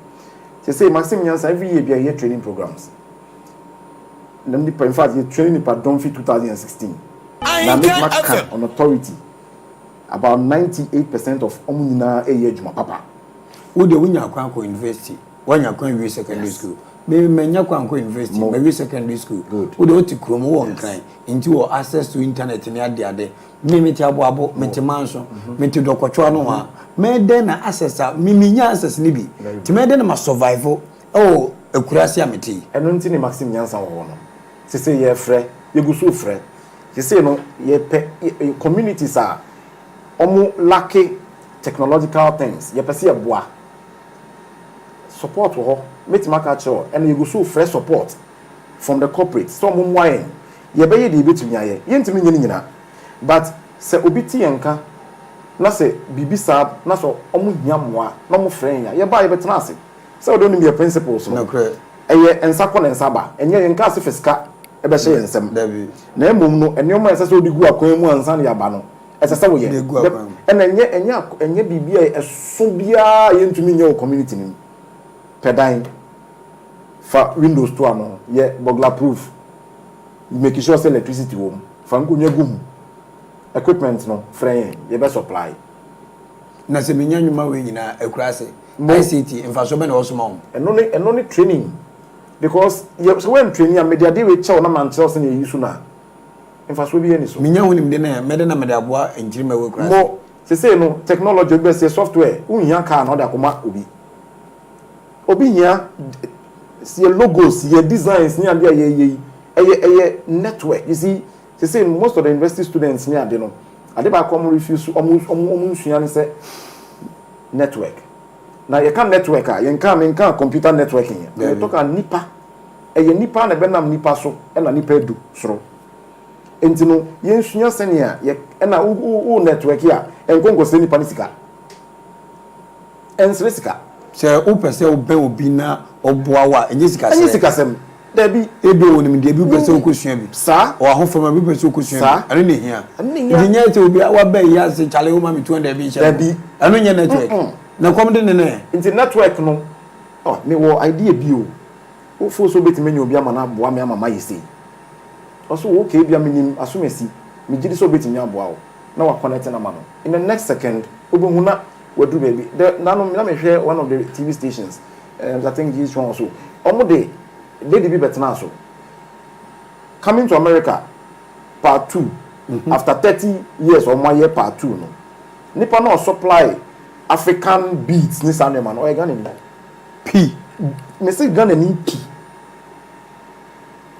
They say Maxim Yansa every year be training programs. Them in fact you training per Don't Fit 2016. Now make much on authority. About 98% of omunina eye juma papa. wo de wonya kwanko university wonya kwan secondary school me menya kwanko university me secondary school wo de oti krom wo nkran nti wo access to internet ni ade me ti abo me ti manso me ti dokotwa no ha me de na access me nya access ni bi ti me de na ma survival oh ekurasi ameti eno nti ni Maxim Nyansa wo no se ye frɛ ye gusu frɛ se no ye communities are omu lacking technological things ye pese ye boa support wo meet market show and you go so fresh support from the corporate some wine ye be ye de betumi aye ye ntimi nyina but se obiti yenka na se bibisa na so omu hiamoa na omu frenya ye ba ye betena ase se odoni me principles no eye ensa kɔ na ensa ba enye yenka ase fiska e be hye yensem na emom no enema ensa se odigu akwan mu ansa na yaba no esese wo ye ena enye bibia eso bia ye ntumi nye community nim pedan fa windows to am ye burglar proof you make sure say electricity wo fa nkonye gum equipment no frame ye be supply na se menya nwuma we nyina akurase ICT infrastructure na osoma eno ni training because so when training am media dey we chew na man chew say na yisu na infrastructure bi eni so menya wonim de na mede na mede aboa enjirima we akurase mo se no technology be say software unhia ka na o da koma obi nya see logos ye designs ni ade ye network you see they say most of the university students ni ade no ade ba come refuse omu nsua ni say network na ye kan network ye kan computer networking ye talk an nipa nipa na be nam nipa so na nipa edu soro enti no ye nsua senia ye na u network ya enkonko se nipa ni sika ensre sika se o pese o ben obi na oboa wa enye sika sem da bi ebe wonim de bi pese o kosua bi sa o ahofama bi pese o kosua ane ne hia nya te obi wa ben ya se chale o ma mi 200 bi da bi ano nya network na kom de ne nti network no oh me wo idea bi o fo so betime nya obi ama na boa me ama ma yesi also okay bia minim asumesi me gidi so betime aboa o na wa connect na ma no in the next second obo na wadu baby na me hwe one of the TV stations I think this one also omo they be better so coming to America part 2 after 30 years or more year part 2 no nipa no supply African beats ni sane man o Ghana ni p me say Ghana ni p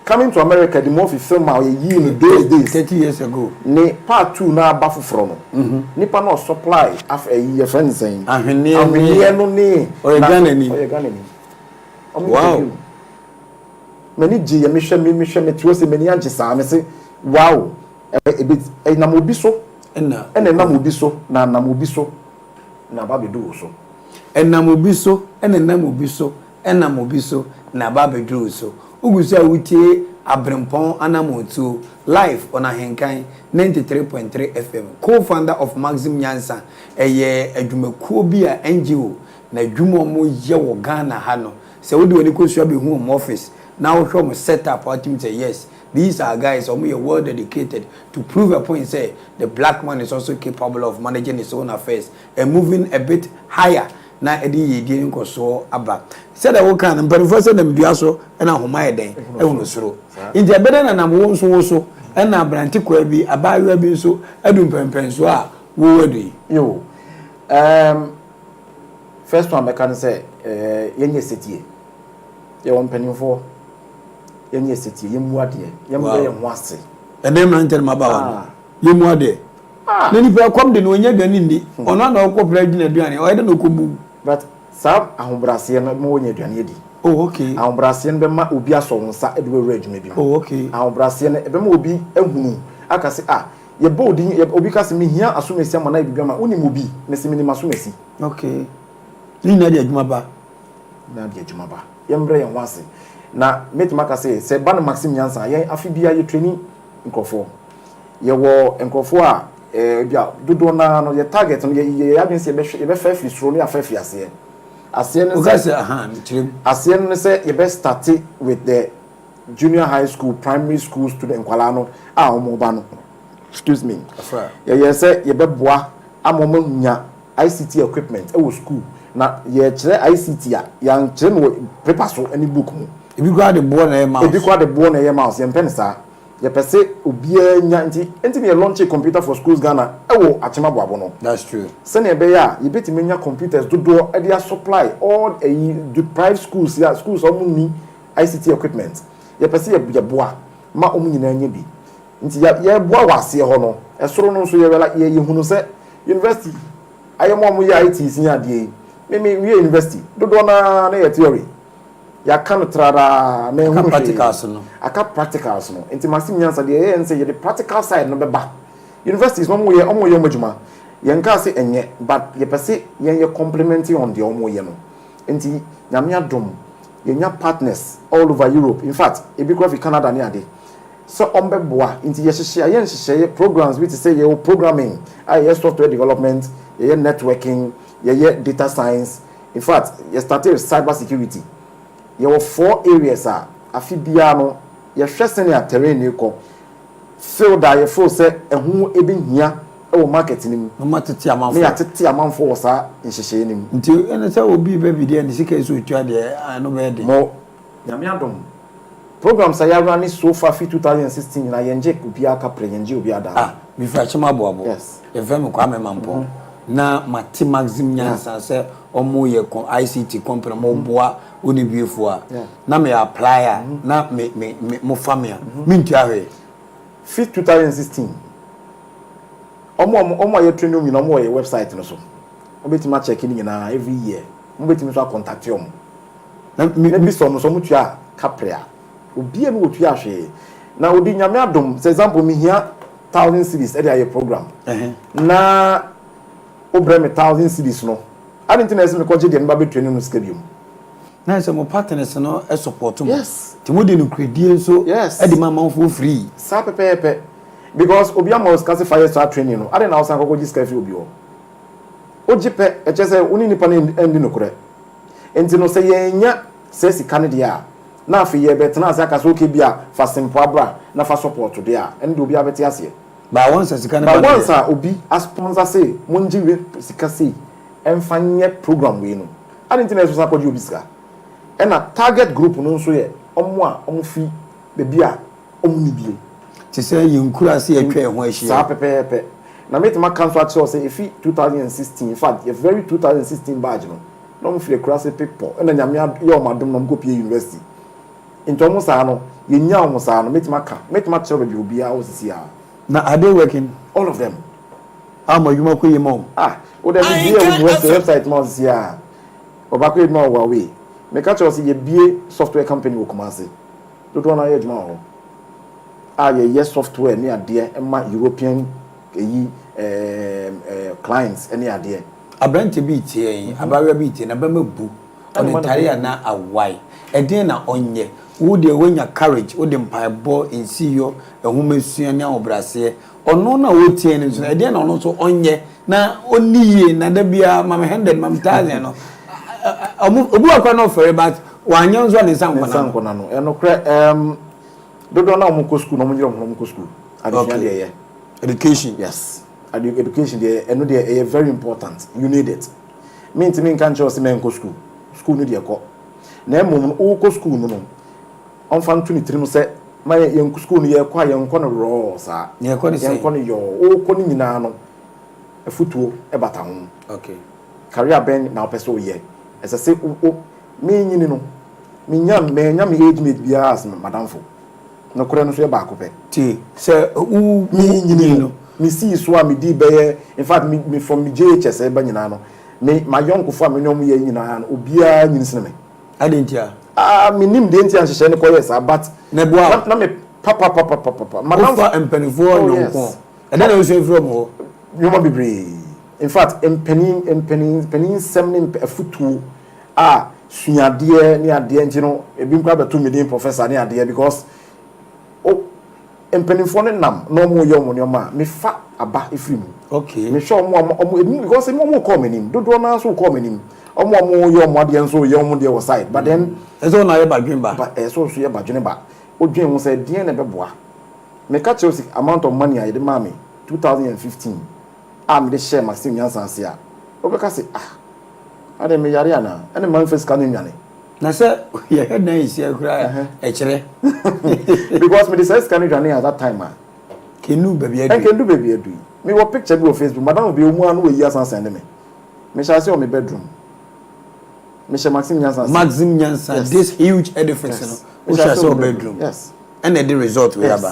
coming to America the more film our year in those days 30 years ago ne part 2 na bafu from no nipa no supply af a year friend saying ahene no ni o Ghana ni wow many G me hwe me se many anche sa me say wow e na mo bi so na mobi so na mobi so na ba bedu so na mobi so na mobi so na mobi so na ba bedu so ugusu awutie Abrempong Anamom Tuo live on Odi-Ahenkan 93.3 FM co-founder of Maxim Nyansa eye adwumakuo bi a NGO na adwuma mo ye wo Ghana ha no se wodi woni kosua be hu mo office now show mo set up what him say yes these are guys who are well dedicated to prove a point say the black man is also capable of managing his own affairs and moving a bit higher na edi yedie nkoso aba said that we can but first them dua so na homa eden e wono soro nti abeda na nam wo so na branti kwa bi abawa bi so adum pempen so a wo wadu yo first one can say yenye setie ye won penifo yenye setie yemu ade yemu ye ho ase ene man tel mabawa yemu ade na ni pa kom de no nya gani ndi ono na okọ bra gina aduane o ede no kobu but sab ahobrase na mo nya aduane edi oh okay ahobrase no be ma obi aso wonsa ede we adwuma bi oh okay ahobrase no be ma obi ahunu akase ye bodi obi kase me hia asomesi ama na ibibia ma oni mobi na se minima asomesi okay ni na de adwuma ba na de adwuma ba yembre ye wase na metima kase se ba na Maxim Nyansa ye afibia ye training nkofo ye wo nkofo a bia dodo na no ye target no ye abense ye be fa frisro no ya fa fiase ase no say aha nchirem ase no say ye be start with the junior high school primary school student kwala no a omo ba no excuse me ye say ye be boa amomo nya ICT equipment e wo school na ye chere ICT a yan chere no paper so any book mu Ebi kwa de board na mouse. ebi kwa de board na mouse ye mpene sa ye pese obia nya nti me launch a computer for schools Ghana ewo achema boabo no. That's true. Send e be ya ye betimi nya computers do e dey supply all the private schools ya schools omu ni ICT equipment ye pese ye boa ma omu nyina nya bi nti ye boa wase ho no esoro no so ye wela ye hunu se university ayemo mu ya IT sinya de me university do na ye theory ya kan trada me hunu practicals no aka practicals no nti masim nyansa de ye nse ye the practical side no beba universities no mu ye majuma ye nka se enye but ye pese ye complementing on the omo ye no nti nyame adom ye nya partners all over Europe in fact e bi fi Canada ni ade so ombeboa nti ye hye programs we to say ye programming ye software development ye networking ye data science in fact ye started cyber security ye were 4 areas afibia no ye hwe senior terrain e ko field ye fo say ehu ebi hia e market nim no matete amanfo me atete amanfo wo sa nhyehyeye nim nti ene say obi be bi de sika eso otua de no be de mo nyame adom programs I run so far 2016 na yenje obi aka preyenje obi ada mi fa chema boabo yes e fa me kwa me mampo na mate maxim nyansa se omo ye ICT company mo boa oni biefo a na me apply na me mo famia me ntua hwe 2016 omo ye training mi na omo ye website no so obetima check ni na every year obetima so contact you na me so mo tua kaprea obi e no tua hwe na odi nyame adom for example me here 1000 cedis e dey program na obreme 1000 cedis no adinti na ese me koje de no ba be training no schedule na se mo partners no e support mo yes ti mo de no credit so yes e di mama for free sa pepe because obi am was classify fire start training no ade na osan kokoji scafe obi o ojipe e chese oni nipa na endi no kure enti no se yenya se sika ne dia na afi ye bet na asa ka so ke bia fa simple abra na fa support de a ende obi abeti ase ba once sika ne ba once obi a sponsor say monji we sika say emfanye program we no ade internet so support obi sika e na target group no so ye omo a omo fi be bia omo ni bie ti say yinkura se atwa ho ahia sa pepe na metima cancel at say if 2016 in fact a very 2016 badge no free class people and nyame ye o madom no go pie university into mo sa no ye nya mo sa no metima chere be obi a osisi a na are they working all of them amayuma ko yemo o dem be website mo osisi a obako e no wa we me ka chere say ye bie software company wo Kumasi do na ye juma ho ye software ni ade ma European clients any ade abrante bi tie abawe bi tie na ba mabu on tare na awai eden na onye wo de wanya courage wo de mpaebo insiyo ehumesua ne obrase ono na wo tie ne so eden na ono so onye na oniye na da bia mam 100 mam 1000 no obu akwa no fere but wanya nzo ne sankona no eno kre dodo na omo ko school no mo jira omo ko school education yes education there eno there very important you need it mean can choose men ko school no there ko na emom o ko school no on fan 23 no say my yen school no ye kwa yen ko no raw sa ye ko no yo o ko ni nyina no afutuo e bata ho okay career ben na person ye as I say o me nyini no me nya me age mate bia as madam fo no kure no so e ba ko pe ti se u me nyini no me see so a me di be in fact me from me JHS e ba nyina no me my young ko fo me nyom ye nyina no obia nyini sene me adentia me nim de ntia hyehyɛ ne ko yes but na boa na me papa madam for empenifo nyonko e na no so from ho nyoma bebre in fact empenin semne afutu sunyade ne ade nti no ebi nkwa beto medin professor ne ade because empenifo ne nam no mo yo mo nyoma me fa aba efrim okay me show mo ebi because mo call me nim dodo na so call me nim mo yo mo ade nso yo mo de wo side but then eso na ye badwen ba but eso so ye badwen ba odwen ho say den na beboa me ka Chelsea amount of money I dey mami 2015 me dey share maxim yansanse a obeka say ade me yare ana ene man face kan nwane na say ye head na isi akura e kire because me say scan nwane at that time kenu baby adu kenu baby adu me wo picture bi on Facebook madam be omu anu we yi asan send me shall say on my bedroom Mr. Maxim Nyansa yes. This huge edifice yes. We shall say bedroom yes and the result we have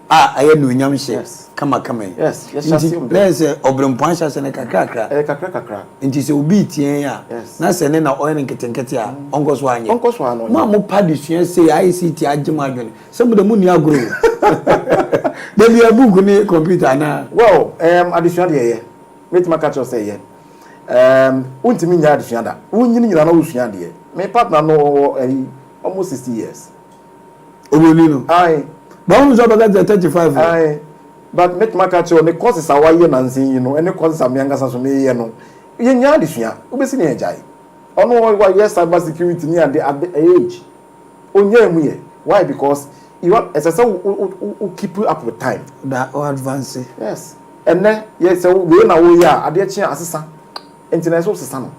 I no nyam she kama yes shall see there's Abrempong shall say kakra nti se obi tien ya na se ne na oil nketenkete a onko so anye mo padi sua say ICT agem adwene some of the money agro dem ya book ni computer na well additional there metima catch us say untimi nya adesua da unyini nyina na usua de me partner no almost 60 years oboni no ai ba unu so baga 35 ai but metima catch on the courses awaye nansin you know any courses amianga so me ye no ye nya adesua ubesi ne ejai ono wa yes cyber security ni at the age onya mu ye why because you want as I say keep up with time that advance yes and then yes we na wo ya ade chia asesa internet so sesa no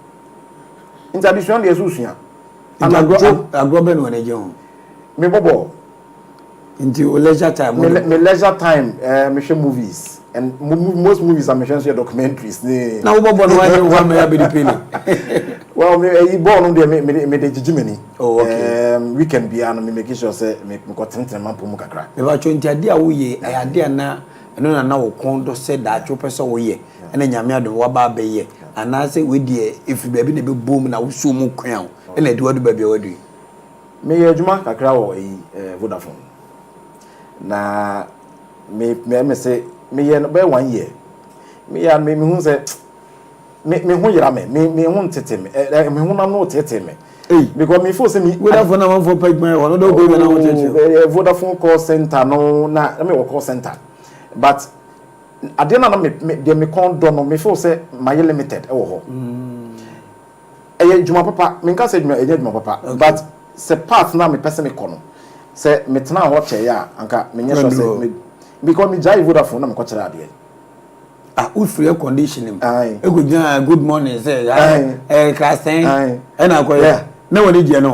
interdisciplinary dey so sua and agro no na je ho me bobo into leisure time me leisure time me show movies and most movies are show documentaries na wo bobo no wa me ya be the penny well me born on there me dey jijimeni oh okay weekend bia no me make sure say me ko tenten man pomu kakra me ba chonti ade a wo ye ade na eno na wo kondo se da atwo pese wo ye ena nyame adom wa ba be ye ana se we die if baby na be boom na wo so mu kwan ena de wadu baby wadu me ye adwuma kakra wo Vodafone na me say me ye no be 1 year me ya me hu say me hu yira me hu ntete me hu na no tete me because me feel say me Vodafone na man for page man one do go na wo tete Vodafone call center no na me call center but adena na me kondo no me feel say my limited e wo ho juma papa me nka say juma papa but se path na me person me kono say me tena ho che ya anka me nyesho say because me jai Vodafone na me ko kire ade free condition him go good morning say class 10 and I go na woni je no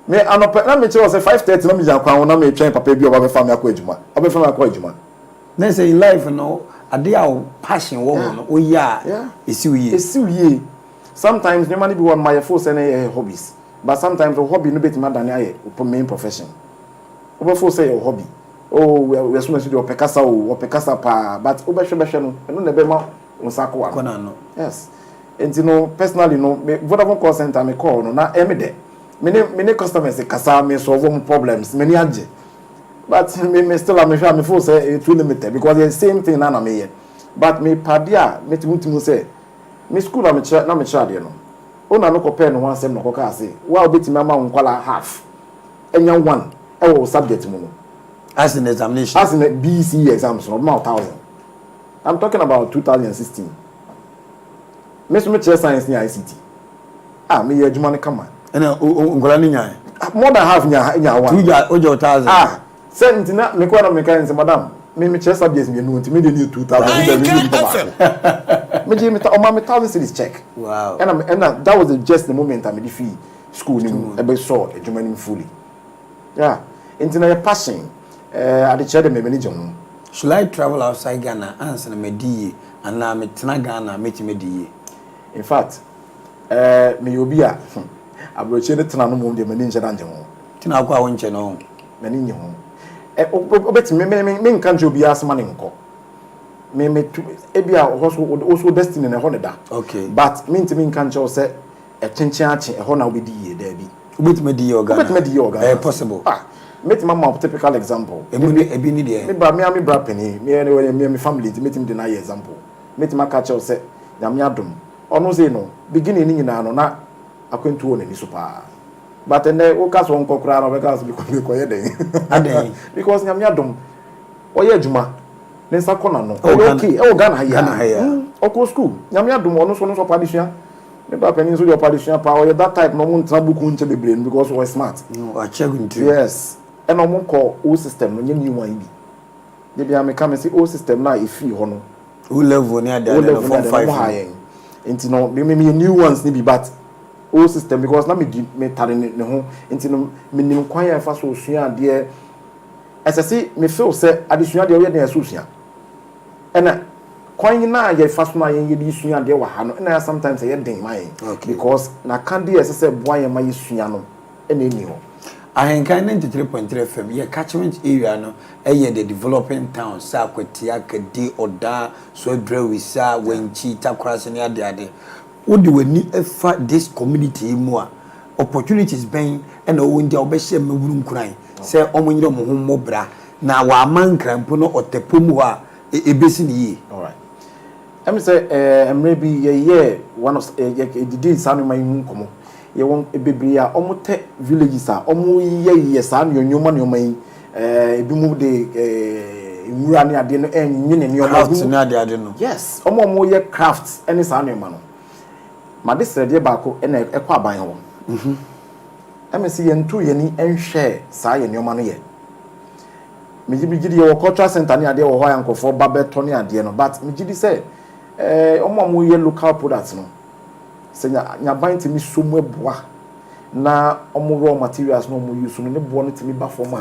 me anope na me kire say 5:30 na me jan kwan na me twen papa bi oba be fa me akọ ejuma oba fa me akọ ejuma na say in life no ade a passion wo no o ya esi wiye sometimes no money be one my force and hobbies but sometimes a hobby no bet ma than aye main profession oba force say your hobby oh we assume say o pekasa pa but oba hwe no na be ma onsako wa no yes and you know personally no me Vodafone call center me call no na me de me customers kasa me solve problems me ni age but me still am sure me feel say too limited because the same thing na me here but me padia me timu say me school na me child no ona no compare no one sem no koka say wa obetima ma nkwala half enya 1 e wo subject mu no as in examination as in BC exams no about 1000 I'm talking about 2016 me so me share science ni ICT me ye adwuma ne kama ena nkwala ni nya more than half nya 1 ojo 1000 sent na me kwa na me kan say madam me share subjects me no ntimi de ni 2000 me je me ta o ma me 1000 cities check wow and that was just the moment I made fee school ni ebe so adwuma ni fully yeah into your passion I the chair me manage no should I travel outside Ghana answer na me die and na me tena Ghana me ti me die in fact me obi a abroche ne tena no mo de mani nche danje ho tena akwa wo nche no mani nye ho obeti me nka nche obi asema ne nko me ebi a also destiny na ho ne da okay but me ntimi nka nche o se echenchin ache ho na obedi ye da bi obeti me die organ possible meet mama typical example ebi ni de me bra penny me family meet him deny example meet my catch o se nyame adom ono say no beginning ni nyina no na akwentu won ni super but then o ka so nkokra no be ka so be ko ye den aden because nyame adom o ye adwuma ne nsa kona no okay e o Ghana ya o ko school nyame adom ono so padisua me bra penny so your padisua pa o ye that type no mo ntra buku nche be brain because we smart no I check into yes and no mon call o system no new one bi de bia me come say o system na e free ho no o level ni ada no form 5 high enti no me new ones ni bi but old system because na me tare ne ho nti no menim kwan ya fa so osua ade esese me feel say adesua de we de asosua ena kwan na ye fa so na ye de sua ade wa ha no ena sometimes ye den mai because na kan de esese boa ye ma ye sua no ena eni ho Ahenkan 93.3 FM ye catchment area no the developing town sa kwatia kedi oda so drewisa wenchi takrase ne ade wodi wani efa this community mu a opportunities ben and wondia obehye mewuru nkuran se omonyire mo ho mobra na wa mankrampo no otepomu a ebesi ne yi. All right, let me say maybe ye one of did sanu mai nkomo ye won ebebri a omote villages a omo ye sa no nyoma nyoma yi ebi mu de nwura ne ade no enwene ne craft ne ade no. Yes, omo ye crafts ene sa no ma no ma de srede baako ena ekwa aban ho emesi ye ntu ye ni enhwe sa ye nyoma no ye mejibigidi ye cultural center ne ade wo ho yankofo babeto ne ade no but mejidi say omo ye local products no se nya ban timi somu eboa na omo raw materials no omo use no ne bo no timi ba form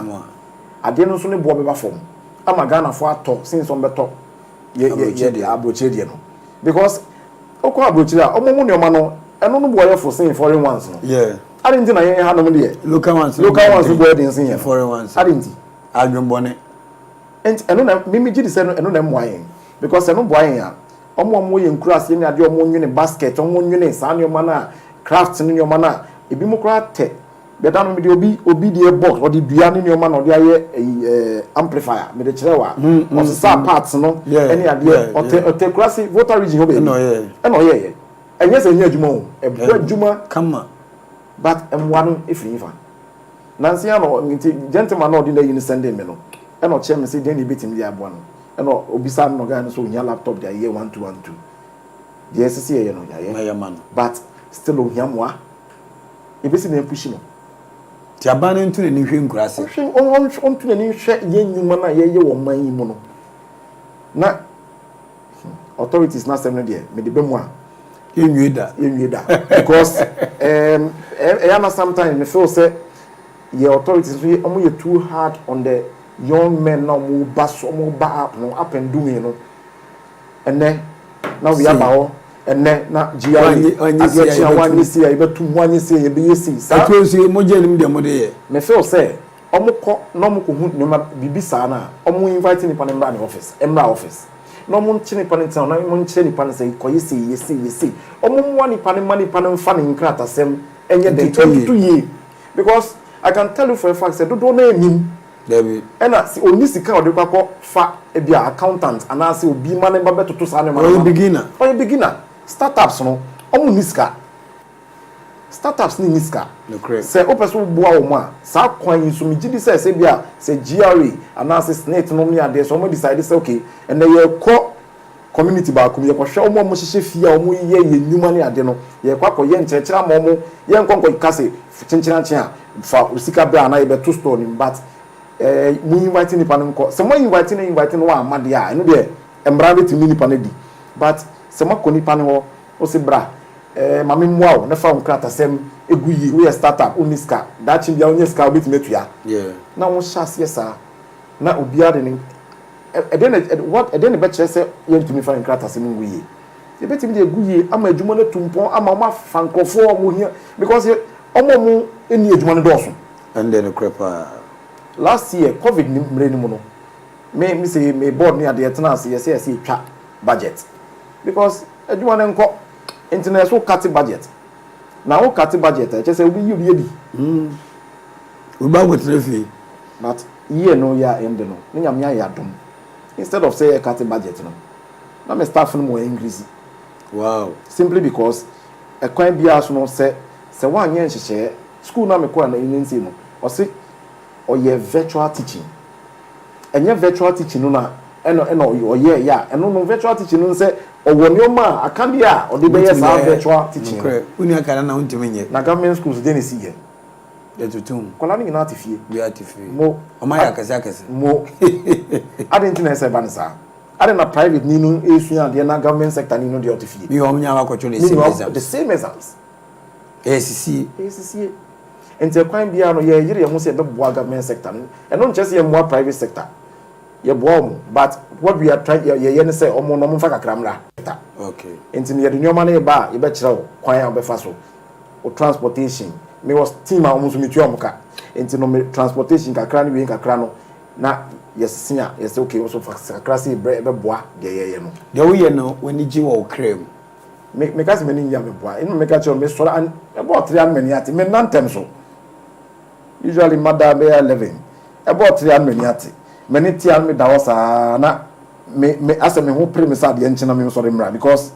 ade no so ne bo be ba form ama Ghana fo ato since on beto ye abroche de no because okwa abroche a omo mu ne oma no eno no bo ye for sin foreign ones no Yeah, I didn't know ye ha no de local ones bo de sin ye foreign ones I didn't adwonbone and eno na mimi gidi say no eno na moyen because eno boyen a omo ye nkurase ne ade omo nwene basket omo nwene sa ne oma na craft ne oma na ebi mu kra te be da no me de obi de box or de dua ne oma na de aye amplifier me de kire wa o sa parts no any ade o kurase voter region ho be no ye eno ye enye se nya adwuma o ebo adwuma kama but emwa no efiri fa nansi ya no nti gentleman no de na yin send me no eno che me say den ni betim dia abo no eno obisa no ga no so nya laptop dia ye 1212 the SCC ye no ya ye man but still o hia moa ebesi na push no ti abane ntu ne hwe nkurase on tu ne hwe ye nyuma na ye wo man yi mu no na authorities na sem no de me de bemu a yenwie da because na sometimes me feel say the authorities we omo too hard on the young men now mo ba up and doing no and then now we about and then na GRE adia one this year be to one this year be yesi sa close mo je nim de mo de ye me feel say omo ko no mo ko hu nyoma bibisa na omo invite ni pa na office no mo nchini pa ntan na mo nchini pa na say ko yesi omo mo ni pa mani pa mfa ni nkrata sem enye de 22 years because I can tell you for a fact say do na enim David ena si oni sika ode kwakọ fa ebia accountant ana se obi ma ne ba betoto sa ne ma o beginner startups no omu niska startups ni niska no correct se o person bua o ma sa kwan yisu mi gidi se bia se GRE ana se snake no mi ade so mo decide say okay and ye ko community ba ko ye ko hwe o mo hyehyɛ fie a o mo ye nyuma ne ade no ye kwakọ ye nkyerɛkyerɛ ma o mo ye nkonko kase kyenkyerɛnkyen a fa osika bra na ye be to store ni but mu invite ni panem ko se mo invite no wa amade a eno de embra betimi ni panedi but se mo ko ni panem ho o se bra mame mua o na fa onkrata sem eguyi we startup uniska da chi bia onye ska betimi atua na won shas yesa na obia de ni eden be kire se yentumi fa onkrata sem nguyi e betimi de eguyi ama adwuma na tumpon ama ma fa nkofo mo hia because omo mu eni adwuma no doso and then crepa last year COVID ni mre ni mu no me say me board ni ade tena ase yesi twa budget because adwuma ne nko internet so cut budget na wo cut budget e say obi yi di we ba go trefi but year no ya end no ni nyam ya dom instead of say cut budget no na me staff no mo increase wow simply because e kwan bia so no say wan yen hyehyɛ school na me ko na nsi no o say or ye virtual teaching and your virtual teaching no or ye ya and no virtual teaching no say or when your ma akambia or the be virtual teaching uni akara na untimi nye na government schools dey see here de tutum kola ni na tifie we atifie mo o ma ya kase mo adentina say banisa ade na private ni no esu and na government sector ni no dey otifie mi o nya wa kwacho the same exams ACC enti kwan bia no ye yire ye ho se be boa government sector no eno nche se ye more private sector ye boa mo but what we are trying ye say omo no mo fa kakramra okay enti ye de nyoma na ye ba ye be kire kwan ya be fa so o transportation me was team a omo so metu amka enti no me transportation kakra no we kakra no na yes senior yes okay also fa kakra se be boa de ye no de wo ye no wani ji wo krem me kasi me ni ya me boa eno me ka che me so an about 3 an many ati me nantem so usually mother be 11 about 3 an many ati many tian me da wasa na me asa me ho premise ade enchina me so remra because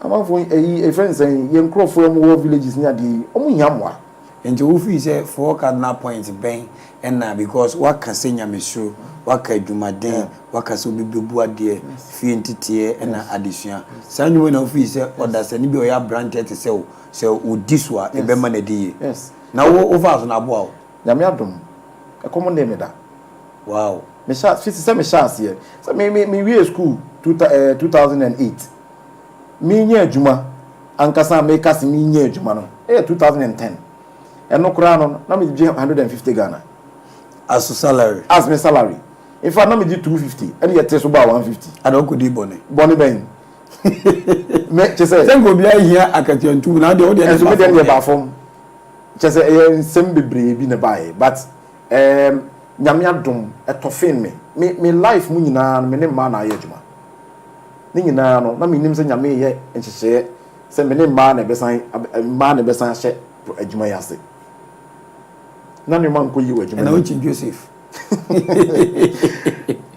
amafo e friends say ye nkrofo mo villages ni ade omu nyamwa enti wo fi say for cardinal points ben na because waka senya mesu waka adwumaden waka so bibebu ade fi entitie na adesua sanyo na wo fi say odasani bi o ya branch te say odiswa e be ma na die yes na wo over so na boa nyame adom e common name da wow me sha fit say me sha here so me we school 2008 me nya adwuma ankasa me kasi me nya adwuma no 2010 eno kura no na me gi 150 Ghana as salary as my salary in fact na me gi 250 and yet so ba 150 adoko di bone ben me chese sen go bia hia akatiantu na de o de so me de ba fom chese sem bebre bi na bae but nyame adom etofin me life mu nyina me ne ma na ayedwuma ni nyina no na me nim se nyame ye enchehye se me ne ma na besan hye adwuma yase na ne man ko yi wadwuma na o chi Joseph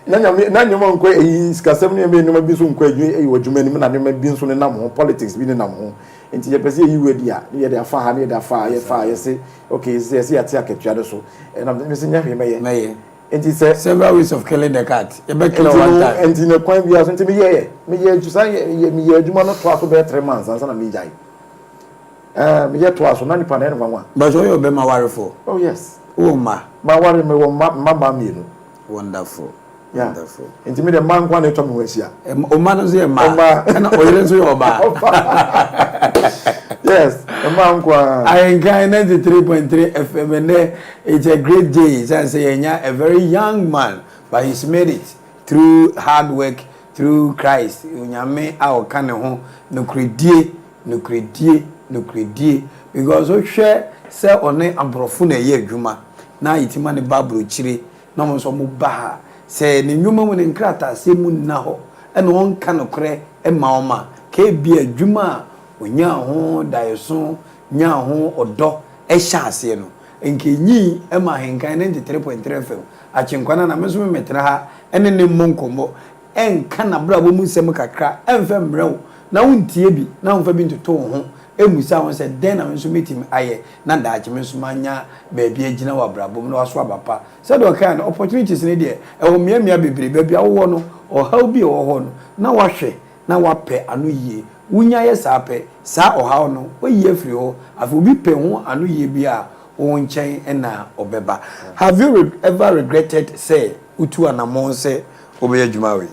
na nyoma nko eyi sikasem ne me nyoma bi so nko eyi wadwuma ni na nyoma bi so ne nam ho politics bi ne nam ho enti ye pese eyi wadi a ye de afa ha ne de afa ye fa ye se okay se ati akatua de so na me se nya hwe meye enti se several ways of killing the cat e be kill one time enti ne kwan bi aso enti me ye jusan me ye adwuma no to aso be 3 months ansa na me jai me ye to aso na nipa na enwa but so you be ma worry for oh yes oh ma worry me wo ma mi no wonderful yeah. Wonderful. Enti me de man kwa na eto me wesia. O man no say ma. Na oyire so yo ba. Yes, the man kwa. Ahenkan 93.3 FM and it's a great day. Say Yenya a very young man but he's made it through hard work through Christ. Onyame a o kan ho no kredie because o hwe say one ambrofo na ye adwuma na yitima ne babro chire na mo so mo ba se ne nwuma mu ne nkrata se mu na ho e no on ka no kre e ma oma ke bi adwuma onya ho daeso nya ho odo e hya ase no enkenyi e ma Ahenkan 93.3 FM achenkwana na meso metra ha ene ne monkomo enka na brabo mu sem kakra emfa mrew na wontie bi na wonfa bi ntoto ho emusa won se den na meso metim aye na daache meso manya ba bia gina wa brabo na waso abapa se do kan opportunities ne de e wo miamia bebre ba bia wo no o haw bi wo ho no na wahwe na wape anu yie wunya ye sa pe sa o haw no o yie afiri ho afi obi pe ho anu yie bi a wo nchen na obeba. Have you ever regretted say utu anamon say obe adwuma we?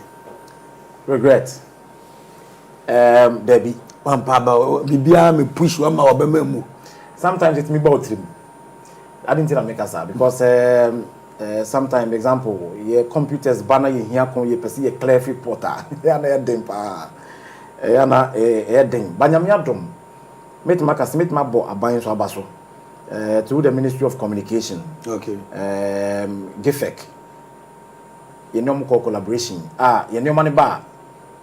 Regret Debbie Pampaba bibia me push wa ma obema mu. Sometimes it's me about him. I didn't tell make us because sometimes example your computers banner you here kon you person your clear reporter ya na dem pa ya na dem banyam ya dom met makasi met mabo aban so abaso through the Ministry of Communication. Okay. GIFEC you know mo collaboration you know money ba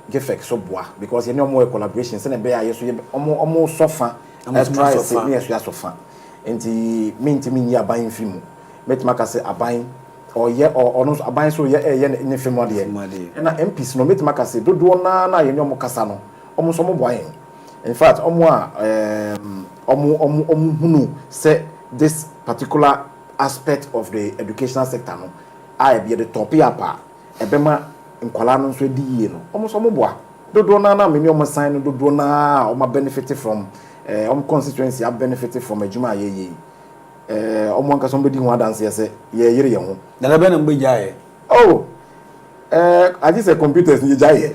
GIFEC so boa because you know more collaboration say na be ayeso omo sofa try say me so sofa enti minti mi ya ban film met makase aban or ye or no aban so ye ne film ade na MPs no met makase dodo na ye no kasa no omo so mo boa yen in fact omo hunu say this particular aspect of the educational sector no I be the top apa ebema nkwala no so di yie no omo so mo boa dodo na me omo sign no dodo na omo benefit from constituency have benefited from adwuma ye omo anka somebody ho dance ye say ye yire ye ho na be na mbeja ye oh I just say computers ni jaye.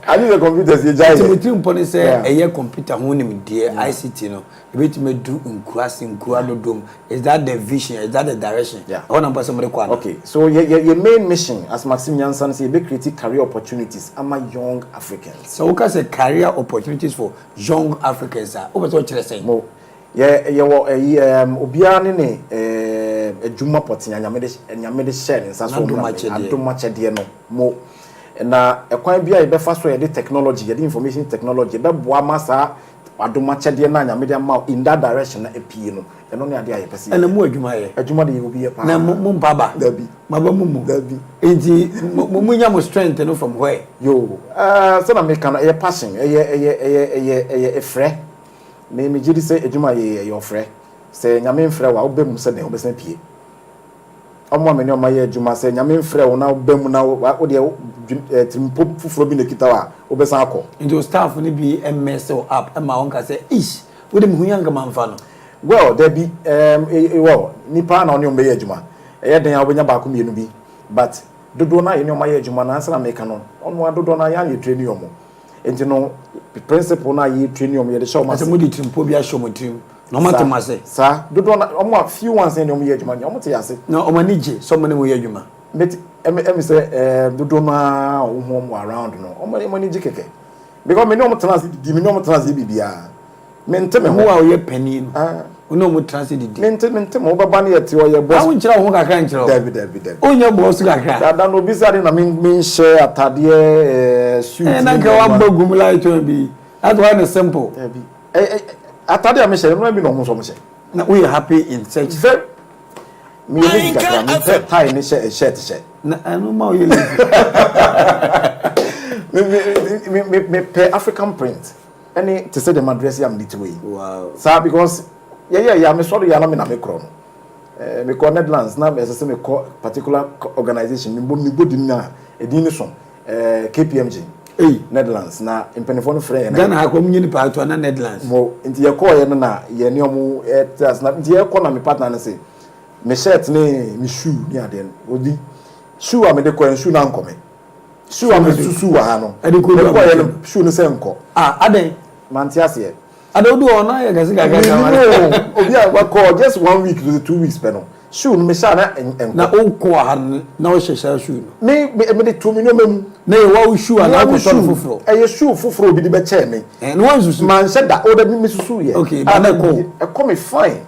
I just say computers ni jaye. So between pon say a computer ho nim de ICT no e bit me do nkura dodom. Is that the vision? Is that the direction? Yeah. I want to somebody kwa. Okay. So your main mission as Maxim Jansan say be create career opportunities among young Africans. So we can say career opportunities for young Africans are over to chere say. Mo obia ne adwuma potin anyame de share nsa so adoma chede no mo na ekwan bia e be fa so ye de technology ye de information technology be boa masa adoma chede na anyame de ma in that direction na epie no eno ne ade aye pese na mu adwuma ye adwuma de ye obi ye pa na mu baba dabi maba mu dabi enti mu nya mo strength no from where yo so na me kan e passion e frɛ me gidi say adwuma ye your frɛ say nyame mfrɛ wa obem se den obesen pie omo amene o maye adwuma say nyame mfrɛ wo na obem na wo de timpo fufuro bi ne kita wa obesan akọ into staff ni bi mess up ma won ka say ish wo dem hu yanga manfa no well there be well nipa na oni o maye adwuma eye den obenya ba ko mienu bi but dodo na ye ni o maye adwuma na ansa na meka no ono dodo na ya ye training omo enti no principle na ye training omo ye de show ma say mo di timpo bi a show mo trim no matter ma say sa dodo na omo few ones ni omo ye adwuma ni omo te yase na omo ni je so mo ne mo ye adwuma met em say dodo na omo around no omo ni je keke because me no omo transit di me no omo transit bibia me nteme ho a ye pani no no mo transit di me nteme o baba na ye te o ye boss a won kira ho kakra nkira David onya boss kakra da no bi sare na me share atade suit na ka wa bagum light bi that one is simple David atade a me share no bi no ho so me share na we happy in search me ni kakra me tie ni share shirt share na anu ma o ye me pe African print any to say the address am lit way wow sir because yeah me sorry ya na me kro no me call Netherlands na me say me call particular organization me body na edin so KPMG Netherlands na impenifo no frɛ na Ghana ha ko munyi ni part na Netherlands mo nti ye call ye na ye ne omo tas na nti ye call na me partner na say me shirt ne me shoe ni ade odi shoe a me de call shoe na nkome shoe a me susu wa ha no ade ko ye no shoe no say nko aden mantiase adodo ona ye gasi gaga obi a wa call just 1 week to 2 weeks peno shoe no me sha na enko na onko ha na o hyehyɛ shoe no me de to me no mem na ye wa shoe na ko tɔn foforo ye shoe foforo bi de be che me no wan susu man sha da o de me susu ye okay ba na ko e come me fine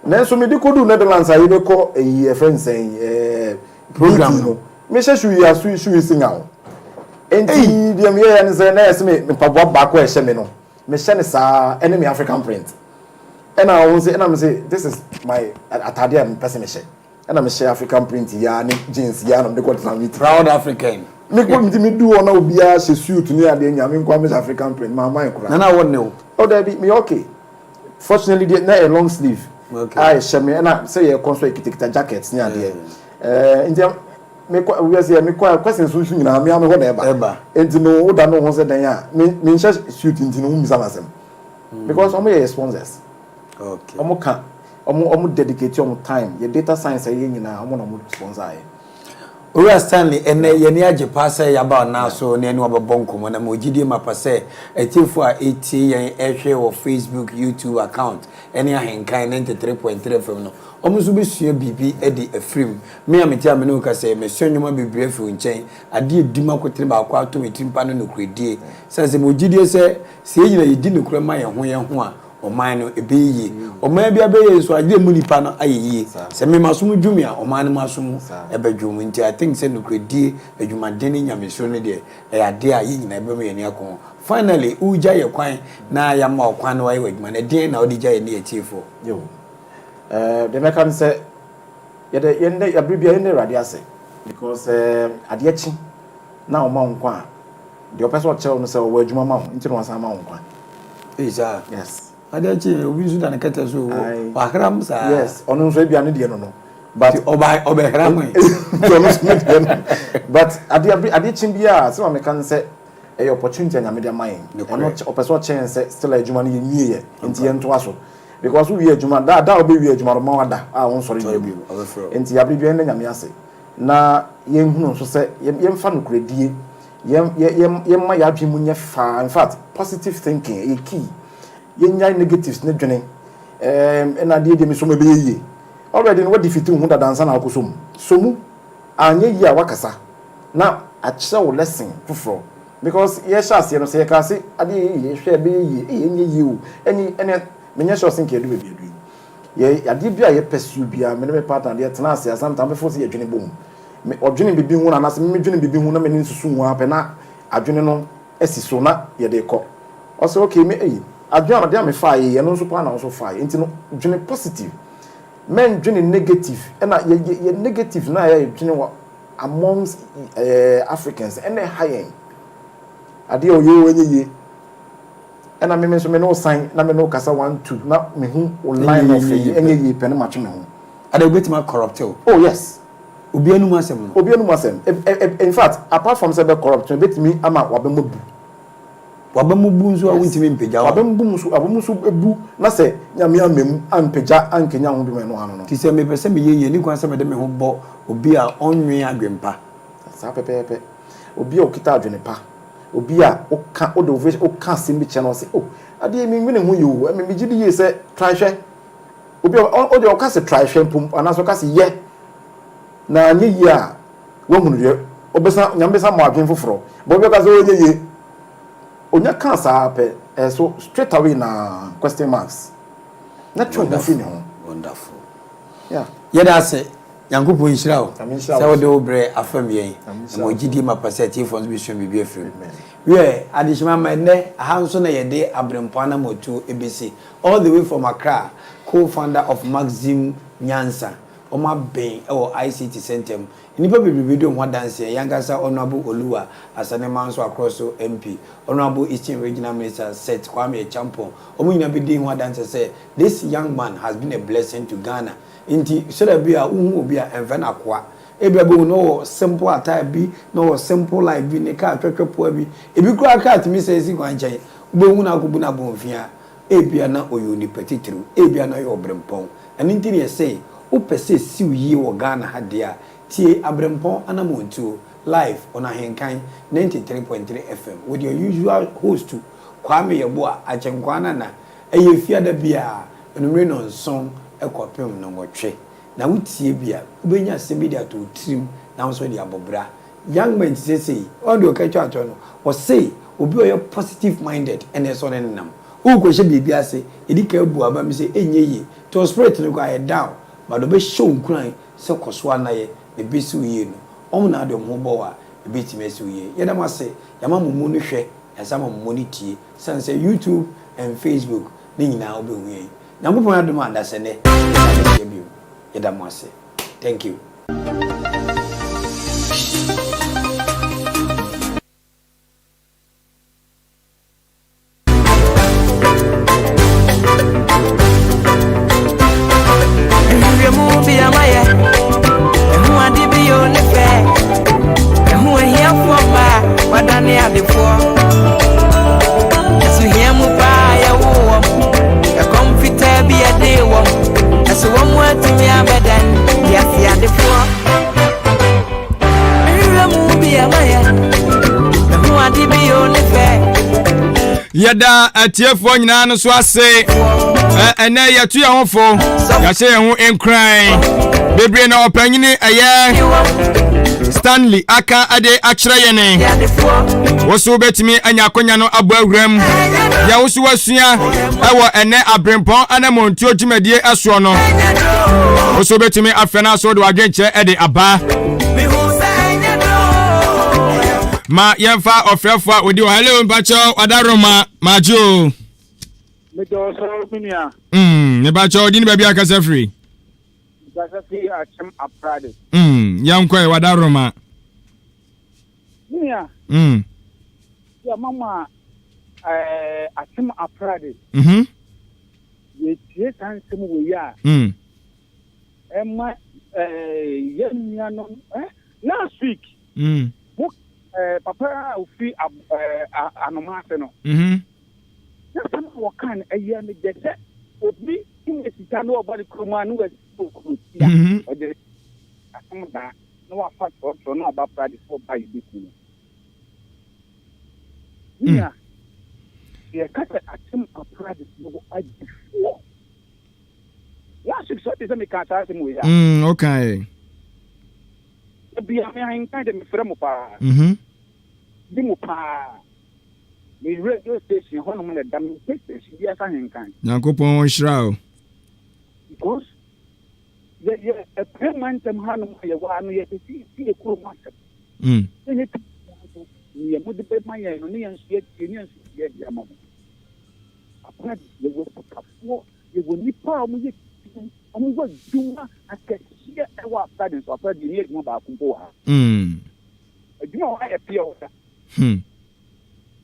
na so me de ko do Netherlands ayi be ko e friends program no me sha shoe ya shoe singa o enti de me ye ne say na yes me pabo ba ko e hye me no me share sa enemy African print and I won't say and I'm say this is my atade am person me share and I'm share African print ya ni jeans ya no de ko tell me proud African me ko me do ona obi a she suit ni ade nya me kwa me African print my mind kura na won ne o oh there be me okay fortunately dey na a long sleeve okay I share me and I say you console kitikita jackets ni ade ntia me ko we say me ko question so su nyina me am ho na eba enti no oda no ho se dan a me share suit enti no mi sama sem because omo ye sponsors okay omo ka omo dedicate omo time ye data science ye nyina omo na omo sponsor ye Ora Stanley ene ye ni age pasa ya ba na so ne ene obobonko mo na mo gidie mapa se etifo a eti yen ehwe wo Facebook YouTube account ene Ahenkan 93.3 FM no omo so be sua bibi e di afrim me ameti amene ka se me sonwuma bibi afi nchen ade edima kotere ba akwa to metimpa no nokredie se mo gidie se yina yedi nokre ma ye ho a oman no ebeyi oman bia beye so ade mu nipa no ayeyi se me masom dwumi a oman no masom ebedwum nti I think se nokredie adwumadeni nyameso no de ade a yi nyina ebe me yani akon finally uja ye kwan na ya ma okwan no ayi wadwuma na den na odi ja ye ne atifo yo the mekan se ye yende abribia yende rade ase because ade achi na o ma nkwa de opeso che no se o adwuma ma ho nti no asa ma nkwa yes adachi obi su dan kete so wa hram sa yes onu so bia ne de no but oba hram but ade chimbia se ma kan se e opportunity anya media mine ono opeso chance still adwuma ne yie ye nti ye nto aso because we adwuma da obi we adwuma ma wada a won sori bi nti abibia ne nyame ase na yenhunu so se yemfa no kredie yemma ya adwemu nya fa in fact positive thinking e key yenya negatives ne dwene na de mi so me be yeye already no what defeat hu da dansa na akosom somu anya yi a wakasa na akyere wo lesson fufuro because yes ase no se ye ka se ade ye hwe be ye enye yi o eni menya sure think edu be edu ye ade bia ye pursue bia me ne me partner de tena ase asam be force ye dwene bom me odwene bibi hu na na se me dwene bibi hu na me nsusu hu ape na adwene no esiso na ye de kɔ ɔsɛ okay me adwene ade me fa ye no nso pa na nso fa ye enti no dwene positive men dwene negative na ye negative na ye dwene wa amongst Africans and high ade o ye wenye ye na me so me no sign na me no kasa 1 2 na me hu online of ye enye ye pe na match me hu ade obetima corrupt o oh yes obi anu asem in fact apart from say be corrupt betimi ama wabamubu nso a wuntimi mpagya wabamusu ebu na se nyame amem ampagya ankenya ho bi me no ano no ti se me pese me yeye ni kwan se me de me ho bo obi a onwe adwempa sa pepepe obi a okita adwene pa obi a oka oka simbi channel se oh ade mi nwene ho yo me gidi ye se try hwe obi o de oka se try hwe pum ana so ka se ye na anye yi a wo hunu de obesa nyambesa mo adwen foforo bo bi ka se onye ye onya ka sa pe so straight away na question marks na try na fi ne ho wonderful yeah yeda se yankopon nhyira o se wo de obre afam yen mo gidi ma pasati fons bi so bibi afrim we adishima ma ne aha nso na yede Abrempong Anamom Tuo ebesi all the way from Accra, co-founder of Maxim Nyansa Oma Ben or ICT Center. Nipa be video ho dance Yankasa Honorable Oluwa Asanema nso across MP Honorable Eastern Regional Minister Seth Kwame Champon. Omo nyina be din ho dance say this young man has been a blessing to Ghana. Inti so da bia uhu obi a enfa na kwa ebia be no simple attire bi no simple life bi ne ka twetwepo bi ebi kura ka atimi say si kwan chen ube hu na akubu na bonfia ebia na oyoni petitru ebia na yo Abrempong ani nti ne say o pese si yi wo Ghana ha dia tie Abrempong Anamom Tuo live on Odi-Ahenkan 93.3 FM with your usual host Kwame Yeboah achenkwana na eye fia da bia enumre no nson ekopem no wotwe na wutie bia ubenya sembedia to trim na so dia bobra young men say all the okacho ato no o say obi oyo positive minded ene so ne nam u ko hye bibia say edika abu aba mi say enye to spirit no go down but obe show nkran se koso anaye e besu ye no omo na ade mo bo wa e betime su ye yeda ma say yama mumu no hwe yasama mumu ni tie sense YouTube and Facebook ni nyina obe hu ye nyamopon adom andase ne yeda mo ase thank you yada atiefo nyina no so ase ene yetu ya hofo ya se hu enkran bebre na opanyini eye Stanley aka ade akyere yene woso betimi anya akonya no abo awuram ya woso wasua ewo ene Abrempong Anamom Tuo dwumadie aso no woso betimi afena so de wadwenkyere ede aba ma yemfa ofrefo odi wa hello mpacho adaroma majo me do so minia ne bacho odi ni bia akasa free gasati achem aprade yankwa wadaroma minia ya mama achem aprade ye tie tansem we ya emma yenya no last week papa ofi anomase no na sama wakan ayi me jese obi in sita no obali kroma no wasi okuru ya ode asomda no fact or no about practice for by this. Yeah. Yeah, cut a team of practice before. Yeah, 6 is a mechanism we are. Okay. Be a man kind of Fremopa. Dimupa. The radio station, Honor, the damn station, yes, I can. Yankopon Shroud. Because a permanent man, one yet to see a cool master. Then it would be my unions yet, unions yet, Yamma. A practice, they will put up for you will need power with it. And what do I can see our studies of the year about Kumboa? You know, I appear.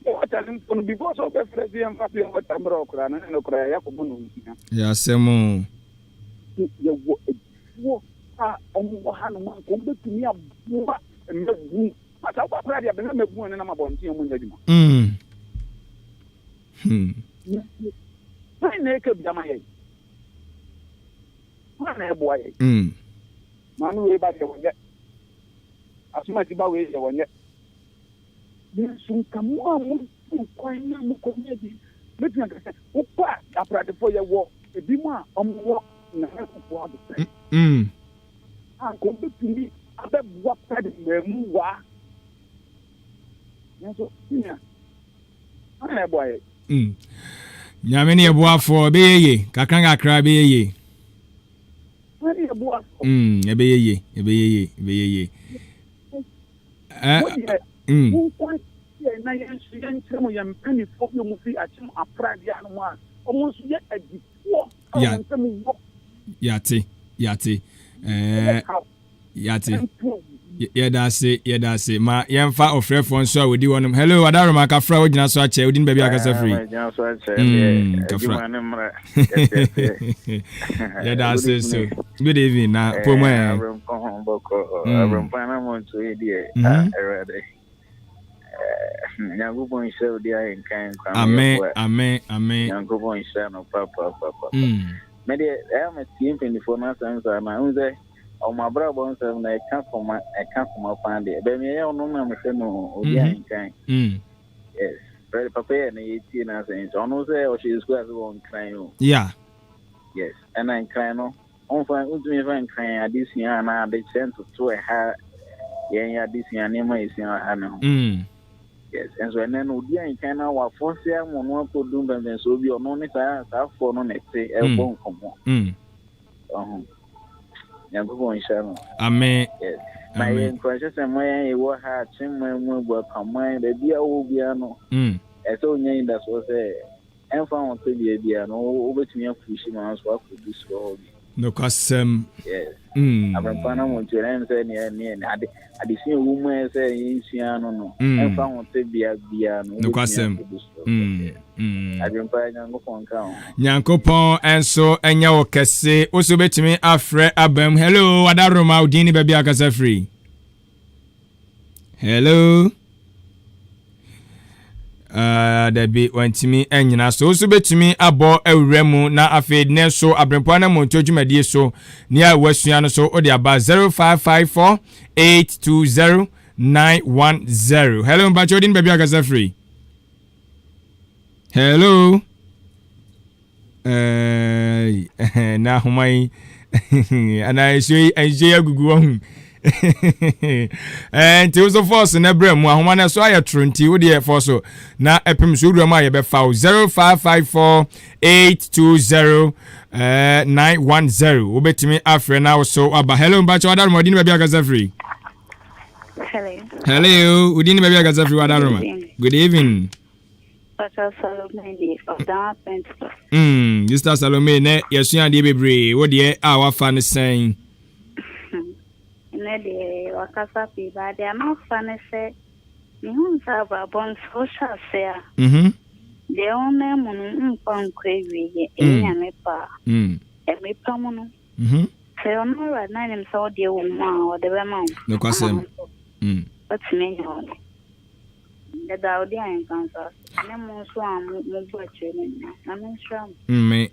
What I'm going to be boss of the president, Fabi, what I'm broken and no cry. Yes, Simon. You walk on one come to me up and no. But I was ready. I've been a woman and I'm about to my naked Yamay. My boy. Manu about the one yet. As much about it, the one yet. Soon come on, quite no community. Let me understand. What after the 4 year walk, a bit more on walk in the house of water. I come to me, I bet what side of the move. Yes, yeah. I boy. Yamini Yeboah for be Kakanga crab ye. Ebe Yati. That's it. Ma yemfa ofre phone so we di wonum. Hello, Adaro maka fra ogina so ache, odin baby akasa free. That's it so. Good evening na pomo eh. Abrempong Anamom Tuo die. Nyankopon show Odi-Ahenkan Kwame Yeboah. Amen. Nyankopon show no papa. Me dey am team 24 na sansa na unze o ma bra bon sem na e ka koma pande. Be me e ono na me se no Odi-Ahenkan. Yes. Very papa na yeti na sansa. Ono se o she school as one cry o. Yeah. Yes. And I cry no. On fa utumi fa cry adisia na de chance to ha yen adisia ne ma isia ha no. Yes, and so and then Odi-Ahenkan na wa force am no to do ben so bi ono ne sa for no next e bon komo. Nyankopon shano. Amen. Yes. My conscious and my you ha chimwe mu gba kamai be bia wo bia no. E so nyen da so say enfa won to bia no obetumi afushi ma so produce for hobby. No custom. Yes. Abrempong Anamom Tuo na say ne addition woman say insiano no. Enfa won to bia no. No custom. Abrempong Nyankopon kan. Nyankopon enso enya wo kese oso betumi afre abam. Hello, Adaro ma odini baby akasa free. Hello. Debi wantimi enyina so betumi abo ewremu na afed ne so Abrempong Anamom Tuo dwumadie so ne a wasua no so odi aba 0554820910. Hello Mbachodin baby akasa free. Hello. Na humai ana shoyi agugu won. And to so force na brem ahoma na so aye tronti wo de for so na epem so wura ma ye be fa 0554820910 wo betimi afre na so aba. Hello Mbacho Adaro modini baby akasa free. Hello udini baby akasa free Adaro ma. Good evening. Pastor Salome of that Mr. Salome ne yesu ade bebre wo de a wa fa ne sen. De wakasa pi ba de ama fane se ni hun sa ba bon social se de one munu mpon kwewi ye enya me pa e me pa munu se ono ra na nem so de wo ma o de be ma no kwasem but me no de da Odi-Ahenkan sa ne mo so am mo bo chere na me shram amen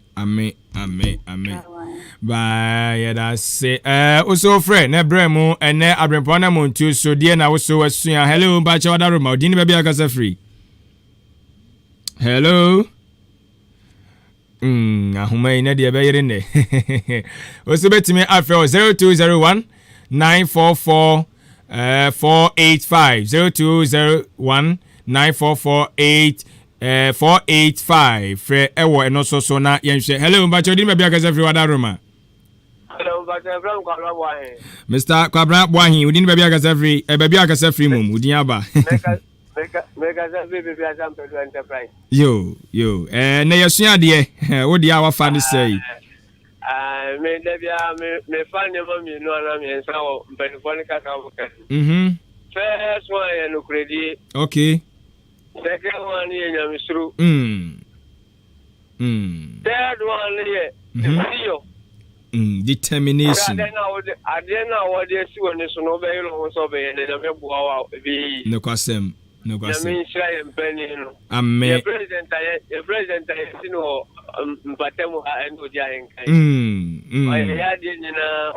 Bye, that's say. Also, friend, ne bremo, and ne Abrempong Anamom Tuo. So, dear, now so as soon. Hello, Bacha Wadaruma. Dini baby akasa free. Hello. Ahuma ina dia bayere ne. Also, bet me after 0201 944 485 0201 944 485 Fre ewo eno so na yenhwe. Hello, Bacha Dini baby akasa free Wadaruma. Hello, Bacha Abrempong Kwame Yeboah. Mr. Kwabra Bwahi, we didn't baby akasa free mum, we didn't aba. Make us a baby to enterprise. Yo. Na yesua de, wo dia wa fa ne say. Me fan ne mami no na me nsa wo mpanifo ne kaka wo ka. First one no credit. Okay. Second one ye nyamisru. Third one ye CEO. Determination. I didn't know what they see when they so be lo so be ne na me boa wa bi. No kwasem. Amen. The president is no Batemu and Odi-Ahenkan. I didn't know.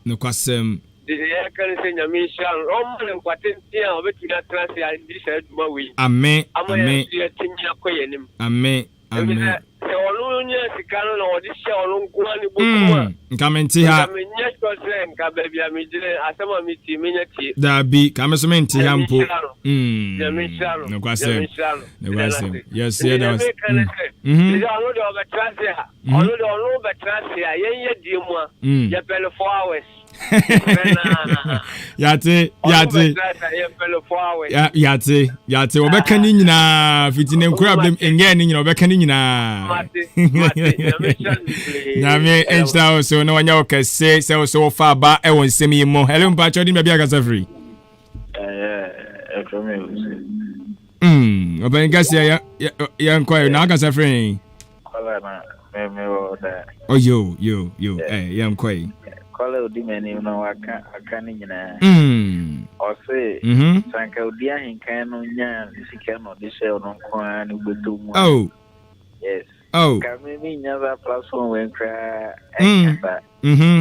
No kwasem. The Ahenkan say Yamisha Roman and Quatentia of it to that transit this head Maui. Amen. Amen. Nkamenti ha. Da bi kamesomenti ha mpo. No kwasem. Yes, yeah, that was. Yate. Obeka ni nyina fitine nkura blem enye ni nyina obeka ni nyina. Nyame enchta so no wanya okese se so fa ba e won sem yimo. Hello mpacho di bia gasa free. Open gas ya nkwai na gasa free. Oh yo ya nkwai. Kole odi meni no aka ni nyina. O se sanka Odi-Ahenkan no nya sika no de share no kwa ni betum. Oh. Yes. Oh. Kame mi nya za platform when kra.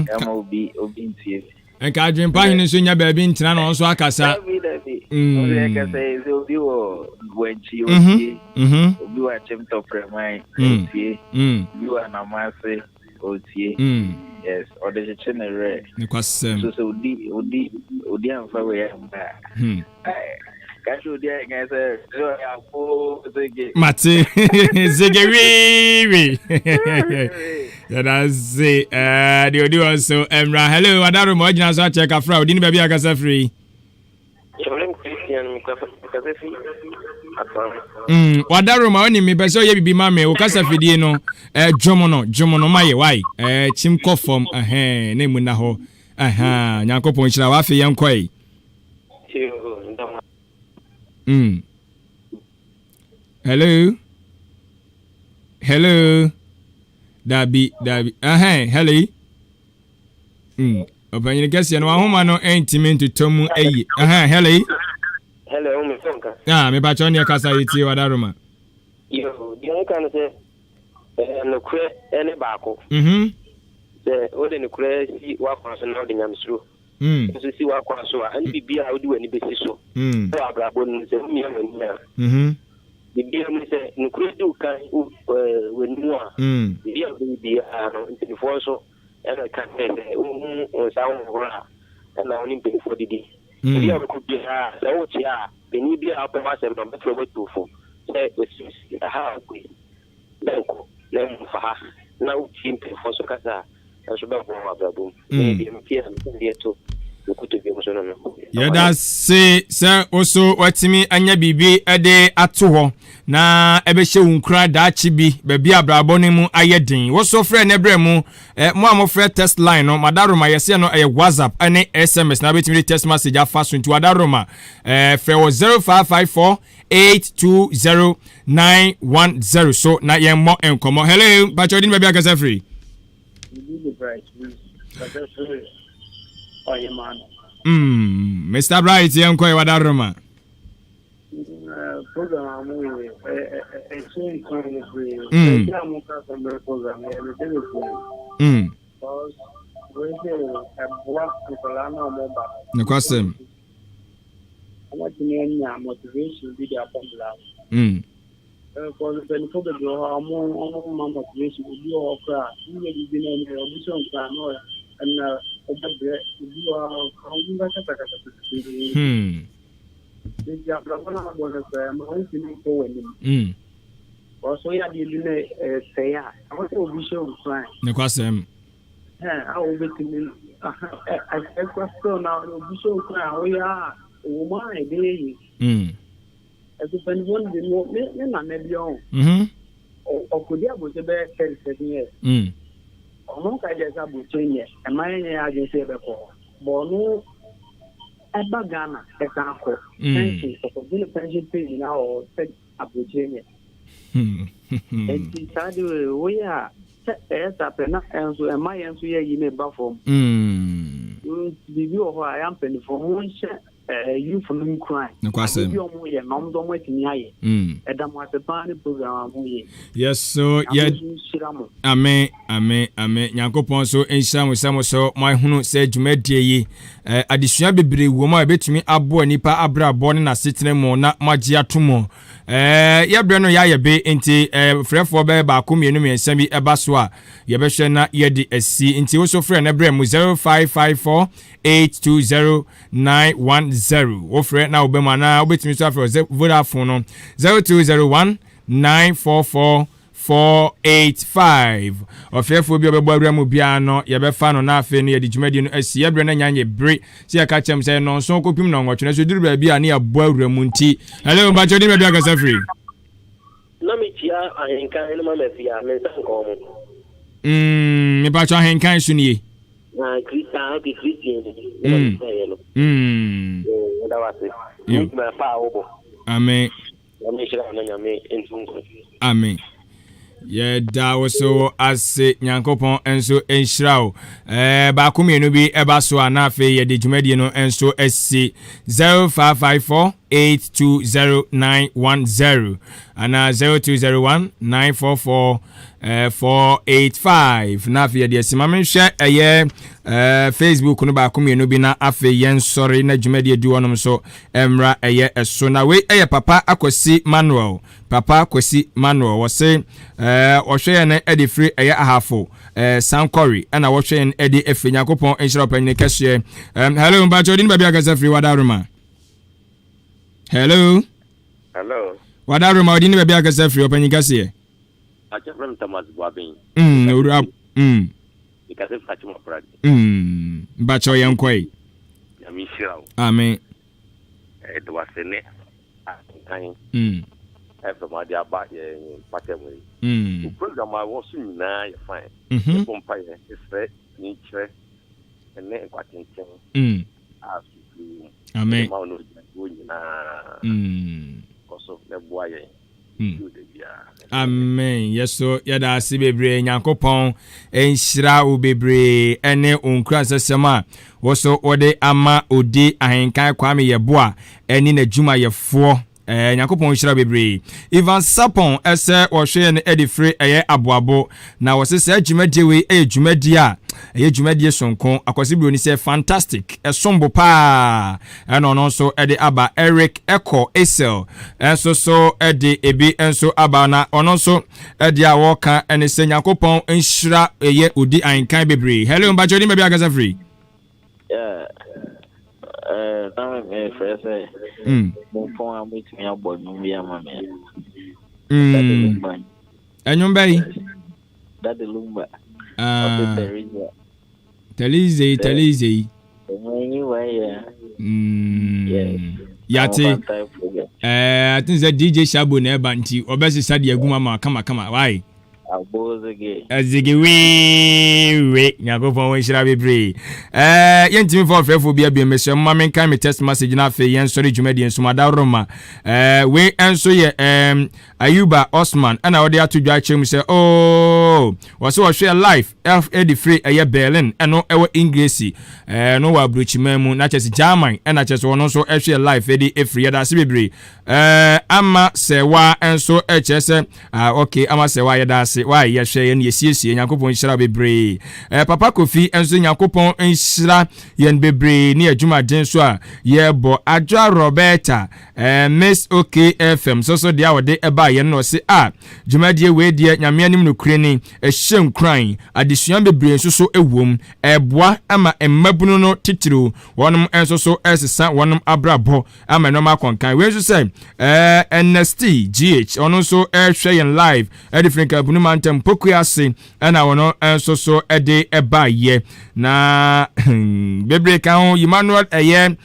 Kama obi ntie. Enka adwempa hene so nya ba bi ntina no so akasa. Obi akasa se obi wo wenchi obi. Obi wa chemto premai otie. Obi wa namase otie. Yes, or the general. So Odi amfa we amba. Kasho Odi again say so ya po zege. Mate zege we. Ya da say the Odi also Emra. Hello, Adaru mo gina so check afra Odi ni baby akasa free. Problem Christian mi kasa free. Wadaro ma oni mi beso ye bibi ma me o kasa fidie no jomo ma ye why chim kofom ne mu na ho Nyankopon chira wa fe yen kwai Hello Dabi hello obanyi gese no ahoma no entiment to tomu eyi hello Hello, my sonka. Me bacho ne kasa yiti Wadaruma. Yo, you can say no kre any baako. The ode no kre si wa kwaso na ode nyamsuro. So si wa kwaso a ani bibia odi wani besi so. So abrabo no se mi amani. Bibia mi se no kre du kan wenu a. Bibia no ntifo so ena kan se on sa on hora na oni ntifo didi. Bibia ko bia la o tia beni bia apema se no betro betufo. Say ha ku. Danko na mfa na o ti ntifo so kasa. So ba ko abrabo. Bibia mi pia mi to. Yada se oso watimi anya bibi ede ato ho na ebehye wunkura daachi bi bebi abrabo ne mu ayedin wo so frɛ ne brɛ mu mo amofrɛ test line no Madaroma yese no WhatsApp ane SMS na betimi test message afa so nti Madaroma frɛ wo 0554 820910 so na ye mo enkomo hello bachodin bebi akasa free Mr. Bright, young Koy Wadaroma. program exchange kind free. I'm from the program because we have worked with a lot No question. What motivation be their problem. For the benefit of your motivation will be all crap. You may be in a mission plan and you are also, I didn't say, I want to be shown fine. No question. I will be to I question now, will be so fine. We are, my day. As if anyone did not make me on. Or could you have a better 10 years? Ọmọ ka jẹ sábò chenye ẹ̀ma yẹn yẹn adé ṣe bẹ̀ kọ́ bọ̀ọ̀nù ẹ̀bá Ghana ẹ̀ka akọ pension ọ̀kọ̀dé ní pension page náà ọ̀ ṣe àbò chenye. Ẹ̀ntì sáájú rẹ̀ wọ́n yà ẹ̀yẹ sàpẹ̀ náà ẹ̀nso ẹ̀ma yẹn nso yẹ yìí ní ẹ̀bá fọ́ọ̀mù. Bìbí wọ̀ hɔ àyà mpẹ̀nìfọ̀ wọ́n ń ṣe youth from crime. Yes, so yeah. Amen. Nyankopon so enhyira so my hunu say dwumadie yi adesua bebre wo ma betumi abo nipa abrabo ne na setene mo na magye atomo yebre no ya yebe enti frefo be ba ko mienu miensa bi eba so a yebehwe na yedi asi enti wo so frɛ na bre mu 0554 820910 wo frɛ na obema na obetumi so afrɛ Vodafone no 0201 944 485 ofefo bi obebo awura mu bia no ye be fa no na afi no ye di dwumadi no asi yebre na nyanye bre si ya ka chem say no so kopim no nwotwe so duru ba bia na ya bo awura mu nti hello ba chodi medu aka safri na me tia Ahenkan no ma mafia me san ko mo me ba cho Ahenkan su ni na Christian da wase me pa obo amen me shira na nyame entunko amen. Yeah, that was so as Nyankopon enso enhyirao ba ko mienu bi eba so anafe ye de dwumadi no enso SC 0554 820910 ana 0201 944 485 na fe de simamenhwe eye Facebook no ba ko mienu bi na afe yen sori na dwumadi adu onom so emra eye eso na we eye papa akosi Manuel was say ohwe na edi free eye ahafo sankori ana wohwe na edi efe Nyankopon enhyira opanyine kese hello mba chodi ni ba bia kase free wadaruma hello wadaruma odi ni ba bia kase free opanyine kese acha from Thomas Boabin ura ikase fatima prad mba cho yankoi ya mishirao amen do wasene kan from the about patemwe the program I was in na you fine company is fair nature and then kwatinchen amen also the boy amen yes so yada asibebre Nyankopon enhyira ubebre ene onkura sesema woso ode ama Odi-Ahenkan Kwame Yeboah eni na dwuma yefo Nyankopon hyira bebre Ivan Sapon ese wohwe ne edifre eye aboabo na wosese adwumadi we adwumadi a eye dwumadi sonko akwasibro ni se fantastic esombo pa eno no so ede aba Eric Echo Esel enso so ede ebi enso aba na ono so ede a woka ene se Nyankopon hyira eye Odi-Ahenkan bebre hello mba jodi mebi agasa free Telize. Yate. I think that DJ Shabu never nti obesi sadi aguma ma kama why? abozege azige we nyakopon won shira bebre yentimi for frefo bia bia meso mama kan me text message na fe yen sorry dwumadi ensumada roma we enso ye Ayuba Osman ana odi atudwa chem se oh waso wo share life edi free eye Berlin eno ewo English no wa bruchimemu na chese German ena chese wono so share life edi free da se bebre ama sewa enso chese okay ama sewa ye da se wa ye hwe ye ne yesiesie Yakopon shira bebre papa Kofi enso Yakopon shira yen bebre ne adwuma den so a ye bo adwa Roberta Miss OK FM so dia wode eba ye no se dwumadie we die nyame anim no kureni ehyem kran adesuan bebre so ewom eboa ama emmabunu no titiro wonum enso so esesa wonum abrabo ama no makonkan we so say NST GH ono so hwe yen live different abunu mantem pokuase ana wono enso so ede eba ye na bebre kan Emmanuel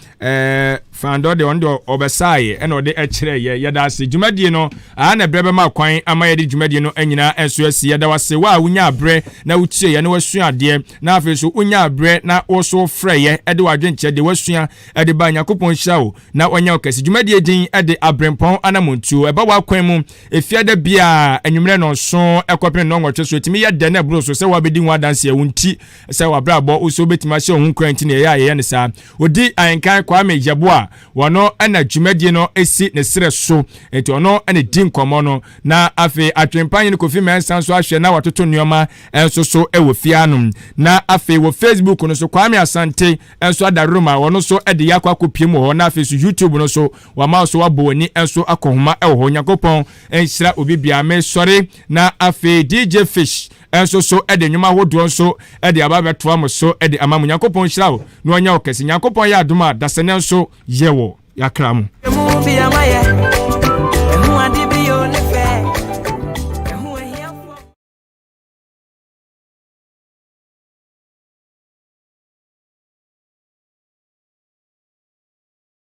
fando de ondo obesaye ena ode ekire ye da se dwumadie no na brebe ma kwan ama ye de dwumadie no anyina enso asi ye da wase wa unya abre na utie ye na wasua ade na afi so unya abre na oso frɛ ye ede wadwenche de wasua ede ba Yakopon hyawo na onya okasi dwumadie din ede Abrempong Anamom Tuo eba wa kwan mu efiada bia anwumre no so ekopene no nwotwe so etimi ye de na bro so se wa bedi wa danse wunti se wa brabo uso betima hye ohun kwanti na ye ne sa Odi-Ahenkan Kwame Yeboah wano ana dwumadie no esi ne sere so enti ono ane din komo no na afi atwempan ne Kofi Mensan so ahwe na watoto nneoma enso so ewo fianum na afi wo Facebook no so Kwame Asante enso adaroma wono so ede yakwa akopiem ho na afi so YouTube no so wa ma so wabo ani enso akohoma ewo Yakopon enhyira obi bia me sori na afi DJ Fish enso so ede nwuma hodo so ede ababeto am so ede amamu Yakopon hyira wo no onya okesi Yakopon ya adoma dasene so yewo yakramu